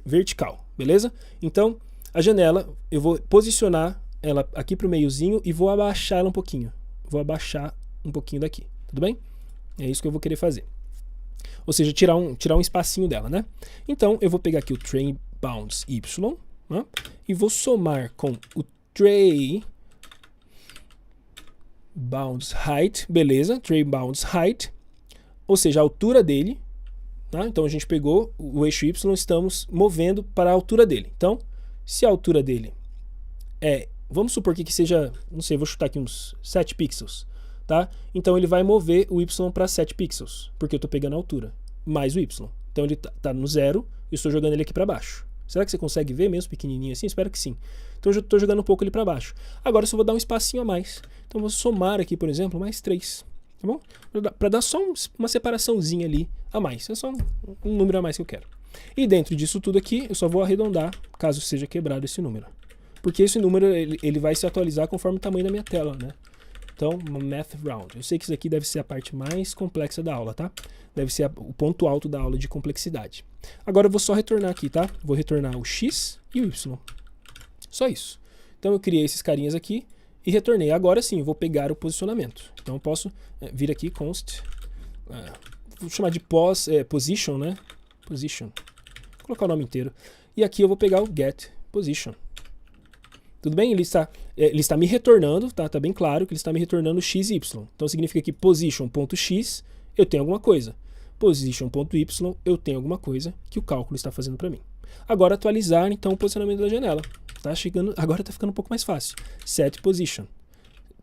vertical, beleza? Então, a janela, eu vou posicionar ela aqui para o meiozinho e vou abaixar ela um pouquinho. Vou abaixar um pouquinho daqui, tudo bem? É isso que eu vou querer fazer. Ou seja, tirar um espacinho dela, né? Então, eu vou pegar aqui o tray bounds y, né? E vou somar com o tray bounds height, beleza? Tray bounds height, ou seja, a altura dele. Tá? Então a gente pegou o eixo y, estamos movendo para a altura dele. Então, se a altura dele vamos supor que seja, não sei, vou chutar aqui uns 7 pixels, tá? Então ele vai mover o y para 7 pixels, porque eu estou pegando a altura, mais o y. Então ele está no 0, eu estou jogando ele aqui para baixo. Será que você consegue ver mesmo pequenininho assim? Espero que sim. Então eu estou jogando um pouco ele para baixo. Agora eu só vou dar um espacinho a mais. Então eu vou somar aqui, por exemplo, mais 3. Tá bom? Para dar só uma separaçãozinha ali a mais. É só um número a mais que eu quero. E dentro disso tudo aqui, eu só vou arredondar, caso seja quebrado esse número. Porque esse número ele vai se atualizar conforme o tamanho da minha tela, né? Então, math round. Eu sei que isso aqui deve ser a parte mais complexa da aula, tá? Deve ser o ponto alto da aula de complexidade. Agora eu vou só retornar aqui, tá? Vou retornar o x e o y. Só isso. Então eu criei esses carinhas aqui e retornei. Agora sim, eu vou pegar o posicionamento. Então eu posso vir aqui, const, vou chamar de position, né? Position. Vou colocar o nome inteiro. E aqui eu vou pegar o get position. Tudo bem? Ele está me retornando, tá? Tá bem claro que ele está me retornando x, y. Então significa que position.x eu tenho alguma coisa. Position.y eu tenho alguma coisa que o cálculo está fazendo para mim. Agora atualizar então o posicionamento da janela. Tá chegando, agora está ficando um pouco mais fácil. Set position.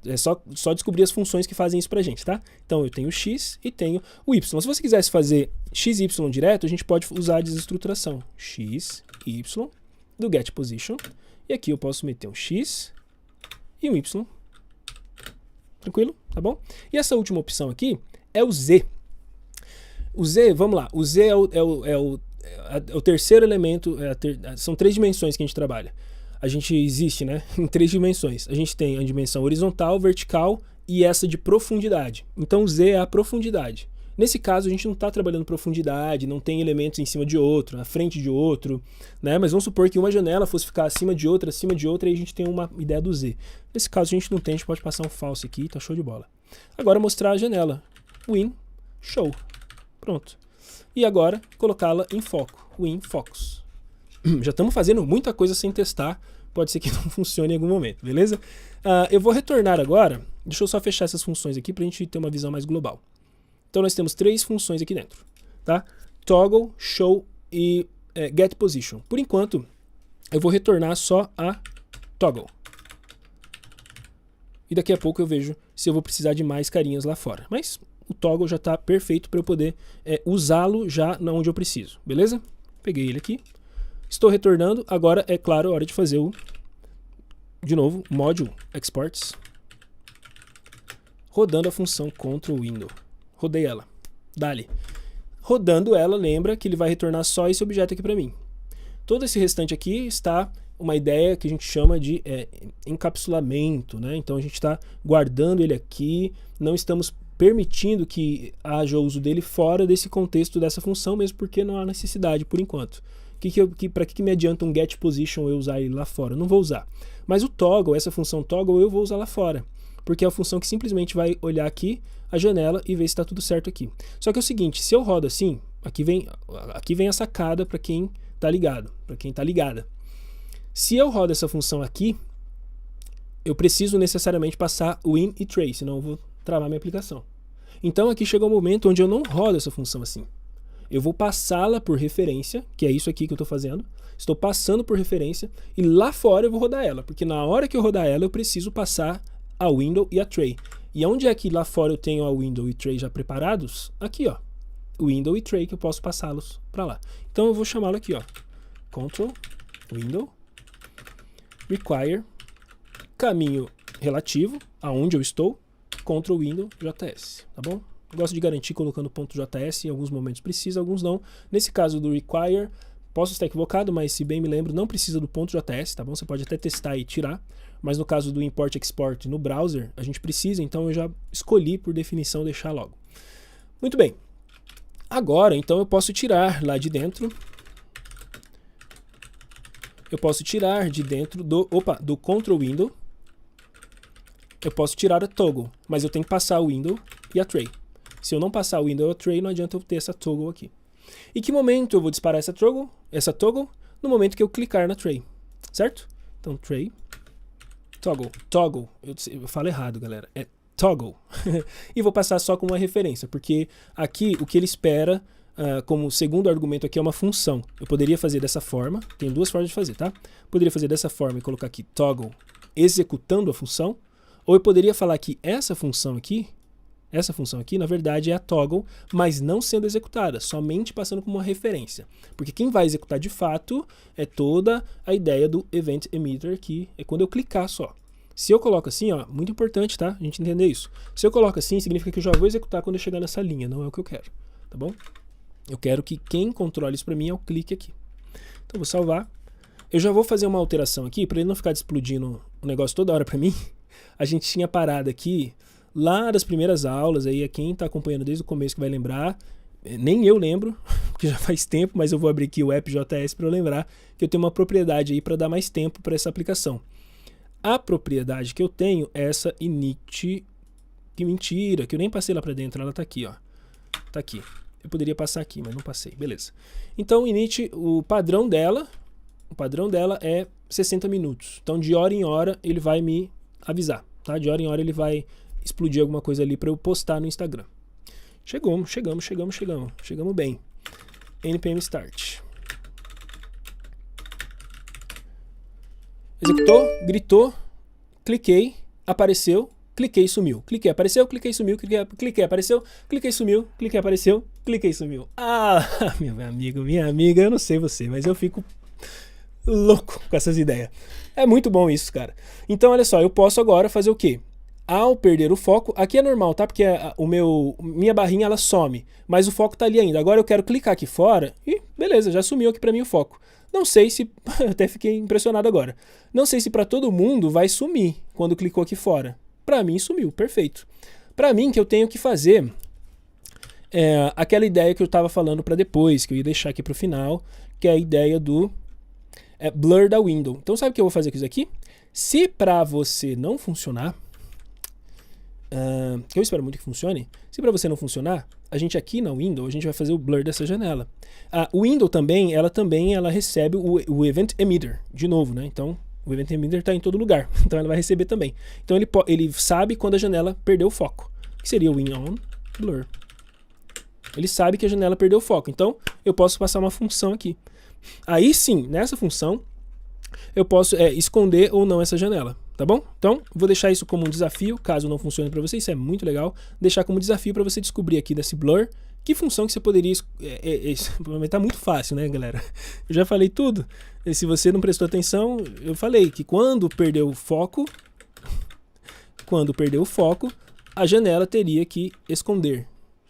É só descobrir as funções que fazem isso pra gente, tá? Então eu tenho o x e tenho o y. Se você quisesse fazer x e y direto, a gente pode usar a desestruturação. X, y, do get position. E aqui eu posso meter um x e um y. Tranquilo? Tá bom? E essa última opção aqui é o z. O z, vamos lá. O z é o terceiro elemento. São 3 dimensões que a gente trabalha. A gente existe, né, em 3 dimensões. A gente tem a dimensão horizontal, vertical e essa de profundidade. Então o z é a profundidade. Nesse caso a gente não está trabalhando profundidade, não tem elementos em cima de outro, na frente de outro, né? Mas vamos supor que uma janela fosse ficar acima de outra, e a gente tem uma ideia do z. Nesse caso a gente não tem, a gente pode passar um false aqui, tá show de bola. Agora mostrar a janela. Win, show. Pronto. E agora colocá-la em foco. Win, focus. Já estamos fazendo muita coisa sem testar. Pode ser que não funcione em algum momento, beleza? Eu vou retornar agora. Deixa eu só fechar essas funções aqui para a gente ter uma visão mais global. Então nós temos 3 funções aqui dentro, tá? Toggle, show e get position. Por enquanto, eu vou retornar só a toggle. E daqui a pouco eu vejo se eu vou precisar de mais carinhas lá fora. Mas o toggle já está perfeito para eu poder usá-lo já onde eu preciso, beleza? Peguei ele aqui. Estou retornando. Agora, é claro, hora de fazer de novo, module exports. Rodando a função Ctrl Window. Rodei ela. Dali. Rodando ela, lembra que ele vai retornar só esse objeto aqui para mim. Todo esse restante aqui está uma ideia que a gente chama de encapsulamento, né? Então a gente está guardando ele aqui, não estamos permitindo que haja uso dele fora desse contexto dessa função, mesmo porque não há necessidade por enquanto. Para que me adianta um get position eu usar ele lá fora? Eu não vou usar. Mas o toggle, essa função toggle, eu vou usar lá fora. Porque é a função que simplesmente vai olhar aqui a janela e ver se está tudo certo aqui. Só que é o seguinte, se eu rodo assim, aqui vem a sacada para quem está ligado, para quem está ligada. Se eu rodo essa função aqui, eu preciso necessariamente passar o in e tray, senão eu vou travar minha aplicação. Então aqui chegou o momento onde eu não rodo essa função assim. Eu vou passá-la por referência, que é isso aqui que eu estou fazendo. Estou passando por referência e lá fora eu vou rodar ela, porque na hora que eu rodar ela eu preciso passar a window e a tray. E onde é que lá fora eu tenho a window e tray já preparados? Aqui, ó. Window e tray que eu posso passá-los para lá. Então eu vou chamá-lo aqui, ó. Ctrl, window, require, caminho relativo, aonde eu estou, Ctrl, window, JS, tá bom? Eu gosto de garantir colocando .js, em alguns momentos precisa, alguns não. Nesse caso do require, posso estar equivocado, mas se bem me lembro, não precisa do .js, tá bom? Você pode até testar e tirar, mas no caso do import export no browser, a gente precisa, então eu já escolhi por definição deixar logo. Muito bem. Agora, então, eu posso tirar lá de dentro. Eu posso tirar de dentro do Ctrl Window. Eu posso tirar a toggle, mas eu tenho que passar o window e a tray. Se eu não passar o window e a tray, não adianta eu ter essa toggle aqui. Em que momento eu vou disparar essa toggle? No momento que eu clicar na tray, certo? Então, tray, toggle, eu falo errado, galera, é toggle. E vou passar só como uma referência, porque aqui o que ele espera como segundo argumento aqui é uma função. Eu poderia fazer dessa forma, tem 2 formas de fazer, tá? Poderia fazer dessa forma e colocar aqui toggle executando a função, ou eu poderia falar que essa função aqui, na verdade, é a toggle, mas não sendo executada, somente passando como uma referência. Porque quem vai executar de fato é toda a ideia do event emitter, que é quando eu clicar só. Se eu coloco assim, ó, muito importante, tá? A gente entender isso. Se eu coloco assim, significa que eu já vou executar quando eu chegar nessa linha, não é o que eu quero, tá bom? Eu quero que quem controle isso para mim é o clique aqui. Então, vou salvar. Eu já vou fazer uma alteração aqui, para ele não ficar explodindo o negócio toda hora para mim. A gente tinha parado aqui lá das primeiras aulas, aí é quem está acompanhando desde o começo que vai lembrar, nem eu lembro, porque já faz tempo, mas eu vou abrir aqui o app.js para eu lembrar que eu tenho uma propriedade aí para dar mais tempo para essa aplicação. A propriedade que eu tenho é essa init, que mentira, que eu nem passei lá para dentro, ela está aqui, ó. Tá aqui. Eu poderia passar aqui, mas não passei. Beleza. Então, init, o padrão dela é 60 minutos. Então, de hora em hora, ele vai me avisar, tá? De hora em hora, ele vai explodir alguma coisa ali para eu postar no Instagram. Chegamos bem. npm start. Executou, gritou, cliquei, apareceu, cliquei e sumiu. Cliquei, apareceu, cliquei, sumiu, cliquei, apareceu, cliquei, sumiu, cliquei, apareceu, cliquei, sumiu. Ah, meu amigo, minha amiga, eu não sei você, mas eu fico louco com essas ideias. É muito bom isso, cara. Então, olha só, eu posso agora fazer o quê? Ao perder o foco, aqui é normal, tá? Porque minha barrinha, ela some, mas o foco tá ali ainda. Agora eu quero clicar aqui fora e beleza, já sumiu aqui pra mim o foco. Não sei se, até fiquei impressionado agora. Não sei se pra todo mundo vai sumir quando clicou aqui fora. Pra mim sumiu, perfeito. Pra mim, que eu tenho que fazer aquela ideia que eu tava falando pra depois, que eu ia deixar aqui pro final, que é a ideia do blur da window. Então sabe o que eu vou fazer com isso aqui? Se pra você não funcionar, que eu espero muito que funcione, se pra você não funcionar, a gente aqui na window, a gente vai fazer o blur dessa janela. O window também, ela recebe o event emitter, de novo, né? Então, o event emitter está em todo lugar, então ela vai receber também. Então ele sabe quando a janela perdeu o foco, que seria o win-on blur. Ele sabe que a janela perdeu o foco, então eu posso passar uma função aqui. Aí sim, nessa função, eu posso esconder ou não essa janela, tá bom? Então, vou deixar isso como um desafio, caso não funcione para você, isso é muito legal. Deixar como desafio para você descobrir aqui desse blur, que função que você poderia... tá muito fácil, né, galera? Eu já falei tudo. E se você não prestou atenção, eu falei que quando perdeu o foco, a janela teria que esconder.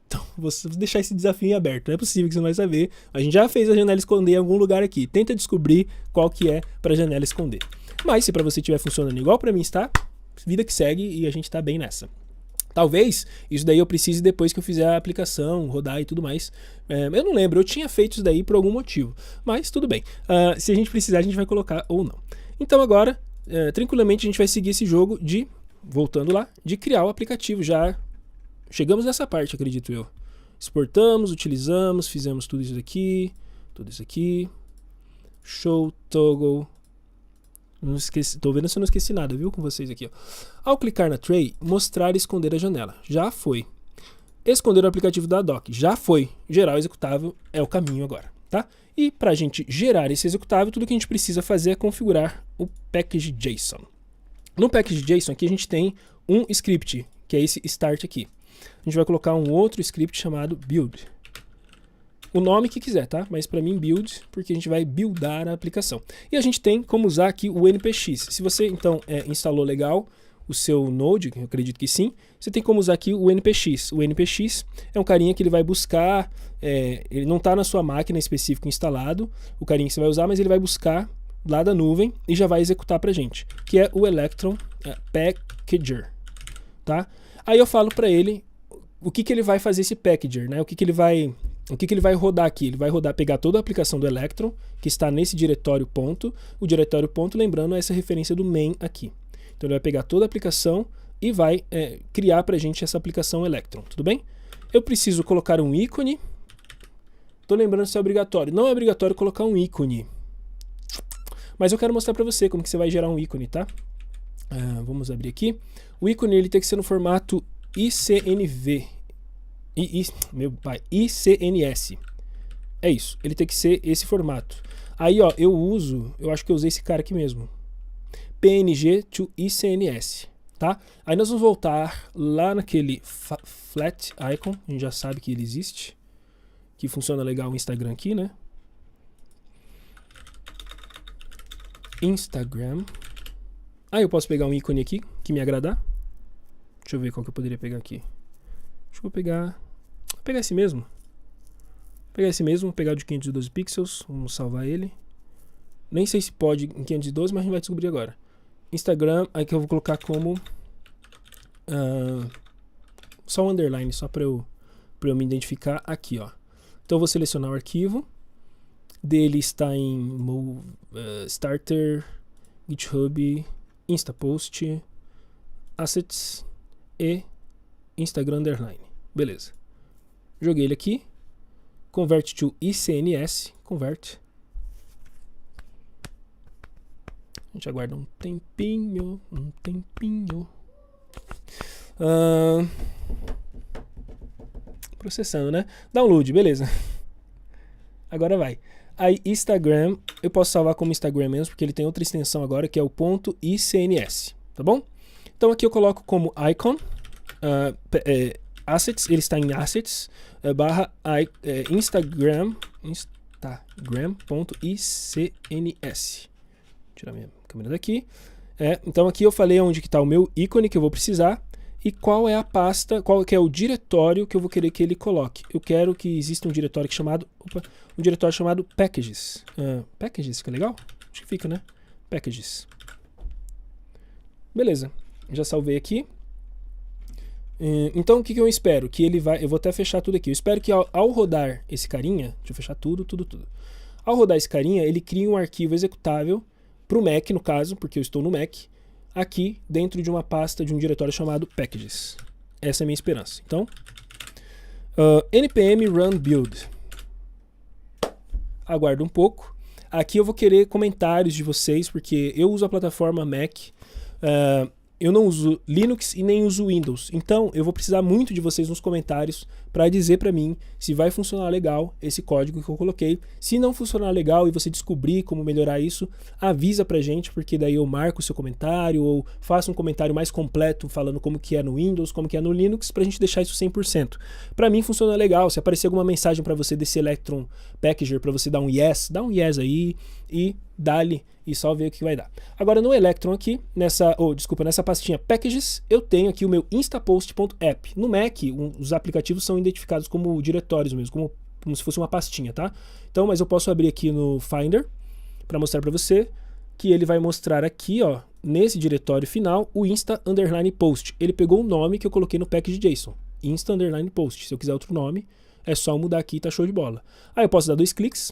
Então, vou deixar esse desafio em aberto. Não é possível que você não vai saber. A gente já fez a janela esconder em algum lugar aqui. Tenta descobrir qual que é para a janela esconder. Mas se para você estiver funcionando igual para mim está, vida que segue e a gente está bem nessa. Talvez isso daí eu precise depois que eu fizer a aplicação, rodar e tudo mais. Eu não lembro, eu tinha feito isso daí por algum motivo. Mas tudo bem. Se a gente precisar, a gente vai colocar ou não. Então agora, tranquilamente, a gente vai seguir esse jogo de, voltando lá, de criar o aplicativo. Já chegamos nessa parte, acredito eu. Exportamos, utilizamos, fizemos tudo isso aqui. Show, toggle. Não esqueci, tô vendo se eu não esqueci nada, viu, com vocês aqui, ó. Ao clicar na tray, mostrar e esconder a janela. Já foi. Esconder o aplicativo da doc. Já foi. Gerar o executável é o caminho agora, tá? E para a gente gerar esse executável, tudo que a gente precisa fazer é configurar o package.json. No package.json aqui a gente tem um script, que é esse start aqui. A gente vai colocar um outro script chamado build. O nome que quiser, tá? Mas para mim build, porque a gente vai buildar a aplicação. E a gente tem como usar aqui o npx. Se você então instalou legal o seu Node, eu acredito que sim, você tem como usar aqui o npx. O npx é um carinha que ele vai buscar, ele não está na sua máquina específico instalado, o carinha que você vai usar, mas ele vai buscar lá da nuvem e já vai executar pra gente, que é o Electron Packager, tá? Aí eu falo para ele o que ele vai fazer esse packager, né? O que ele vai rodar aqui? Ele vai pegar toda a aplicação do Electron, que está nesse diretório ponto. O diretório ponto, lembrando, é essa referência do main aqui. Então ele vai pegar toda a aplicação e vai criar pra gente essa aplicação Electron, tudo bem? Eu preciso colocar um ícone. Tô lembrando se é obrigatório. Não é obrigatório colocar um ícone. Mas eu quero mostrar pra você como que você vai gerar um ícone, tá? Vamos abrir aqui. O ícone ele tem que ser no formato ICNV. ICNS. É isso, ele tem que ser esse formato. Aí, ó, eu acho que eu usei esse cara aqui mesmo. PNG to ICNS, tá? Aí nós vamos voltar lá naquele flat icon, a gente já sabe que ele existe, que funciona legal o Instagram aqui, né? Instagram. Aí eu posso pegar um ícone aqui que me agradar. Deixa eu ver qual que eu poderia pegar aqui. Acho que vou pegar esse mesmo. Vou pegar o de 512 pixels, vamos salvar ele. Nem sei se pode em 512, mas a gente vai descobrir agora. Instagram, aí que eu vou colocar como só um underline, só para eu me identificar aqui, ó. Então eu vou selecionar o arquivo. Dele está em Starter, GitHub, Instapost, Assets e Instagram underline. Beleza. Joguei ele aqui. convert to ICNS, convert. A gente aguarda um tempinho. Processando, né? Download, beleza. Agora vai. Aí Instagram, eu posso salvar como Instagram mesmo, porque ele tem outra extensão agora, que é o .icns, tá bom? Então aqui eu coloco como icon, assets, ele está em assets, instagram.icns. Tirar minha câmera daqui. Então aqui eu falei onde que está o meu ícone que eu vou precisar e qual é a pasta, qual que é o diretório que eu vou querer que ele coloque. Eu quero que exista um diretório chamado packages. Packages, fica legal? Acho que fica, né? Packages. Beleza, já salvei aqui. Então o que eu espero? Que ele vai, eu vou até fechar tudo aqui. Eu espero que ao rodar esse carinha, deixa eu fechar tudo. Ao rodar esse carinha, ele cria um arquivo executável para o Mac, no caso, porque eu estou no Mac, aqui dentro de uma pasta, de um diretório chamado packages. Essa é a minha esperança. Então, npm run build. Aguardo um pouco. Aqui eu vou querer comentários de vocês, porque eu uso a plataforma Mac, eu não uso Linux e nem uso Windows. Então, eu vou precisar muito de vocês nos comentários para dizer para mim se vai funcionar legal esse código que eu coloquei. Se não funcionar legal e você descobrir como melhorar isso, avisa pra gente, porque daí eu marco o seu comentário ou faço um comentário mais completo falando como que é no Windows, como que é no Linux, pra gente deixar isso 100%. Para mim funciona legal. Se aparecer alguma mensagem para você desse Electron Packager, para você dar um yes, dá um yes aí e dá-lhe e só ver o que vai dar. Agora no Electron aqui, nessa pastinha Packages, eu tenho aqui o meu instapost.app. No Mac, os aplicativos são identificados como diretórios mesmo, como se fosse uma pastinha, tá? Então, mas eu posso abrir aqui no Finder para mostrar para você que ele vai mostrar aqui, ó, nesse diretório final, o insta_post. Ele pegou o nome que eu coloquei no package.json, insta_post. Se eu quiser outro nome, é só mudar aqui, tá show de bola. Aí eu posso dar 2 cliques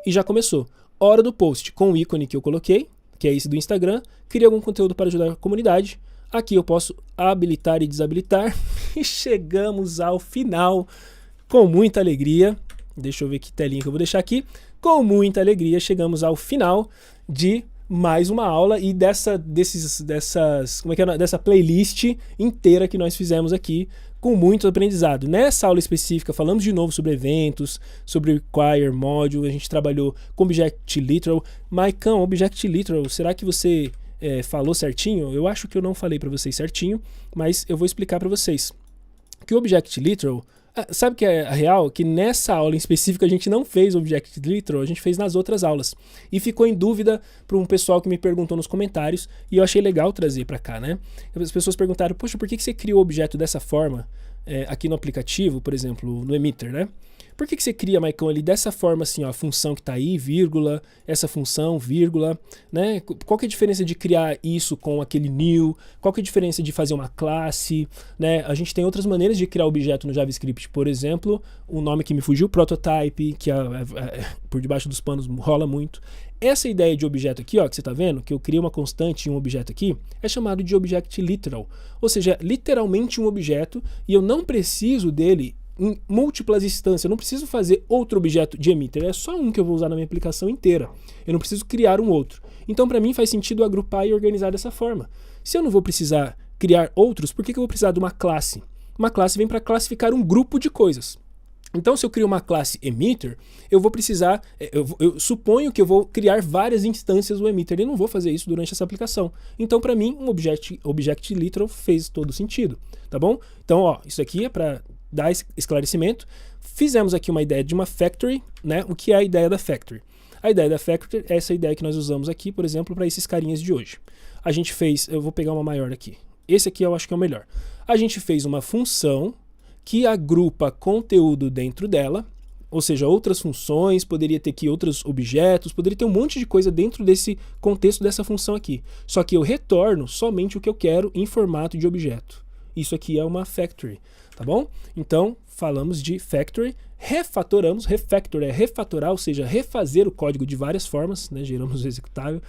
e já começou. Hora do post, com o ícone que eu coloquei, que é esse do Instagram, cria algum conteúdo para ajudar a comunidade. Aqui eu posso habilitar e desabilitar. E chegamos ao final, com muita alegria. Deixa eu ver que telinha que eu vou deixar aqui. Com muita alegria, chegamos ao final de mais uma aula e dessa playlist inteira que nós fizemos aqui, com muito aprendizado. Nessa aula específica, falamos de novo sobre eventos, sobre require, module, a gente trabalhou com Object Literal. Maicão, Object Literal, será que você falou certinho? Eu acho que eu não falei para vocês certinho, mas eu vou explicar para vocês. Que o Object Literal, sabe que é a real? Que nessa aula em específico a gente não fez Object Literal, a gente fez nas outras aulas. E ficou em dúvida para um pessoal que me perguntou nos comentários, e eu achei legal trazer para cá, né? As pessoas perguntaram, poxa, por que você criou o objeto dessa forma aqui no aplicativo, por exemplo, no emitter, né? Por que você cria, Maicon, ali dessa forma assim, ó, a função que está aí, vírgula, essa função, vírgula, né? Qual que é a diferença de criar isso com aquele new? Qual que é a diferença de fazer uma classe, né? A gente tem outras maneiras de criar objeto no JavaScript, por exemplo, um nome que me fugiu, prototype, que por debaixo dos panos rola muito. Essa ideia de objeto aqui, ó, que você está vendo, que eu criei uma constante em um objeto aqui, é chamado de Object Literal, ou seja, literalmente um objeto, e eu não preciso dele em múltiplas instâncias. Eu não preciso fazer outro objeto de emitter, é só um que eu vou usar na minha aplicação inteira. Eu não preciso criar um outro. Então, para mim, faz sentido agrupar e organizar dessa forma. Se eu não vou precisar criar outros, por que eu vou precisar de uma classe? Uma classe vem para classificar um grupo de coisas. Então, se eu crio uma classe emitter, eu vou precisar, eu suponho que eu vou criar várias instâncias do emitter, e não vou fazer isso durante essa aplicação. Então, para mim, um Object Literal fez todo sentido, tá bom? Então, ó, isso aqui é para dar esclarecimento. Fizemos aqui uma ideia de uma factory, né? O que é a ideia da factory? A ideia da factory é essa ideia que nós usamos aqui, por exemplo, para esses carinhas de hoje. A gente fez, eu vou pegar uma maior aqui. Esse aqui eu acho que é o melhor. A gente fez uma função que agrupa conteúdo dentro dela, ou seja, outras funções, poderia ter aqui outros objetos, poderia ter um monte de coisa dentro desse contexto dessa função aqui. Só que eu retorno somente o que eu quero em formato de objeto. Isso aqui é uma factory, tá bom? Então, falamos de factory, refatoramos, refactor é refatorar, ou seja, refazer o código de várias formas, né? Geramos o executável,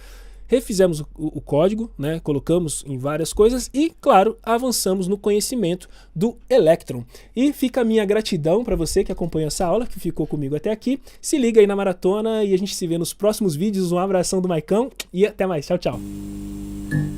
refizemos o código, né? Colocamos em várias coisas e, claro, avançamos no conhecimento do Electron. E fica a minha gratidão para você que acompanha essa aula, que ficou comigo até aqui. Se liga aí na maratona e a gente se vê nos próximos vídeos. Um abração do Maicão e até mais. Tchau, tchau.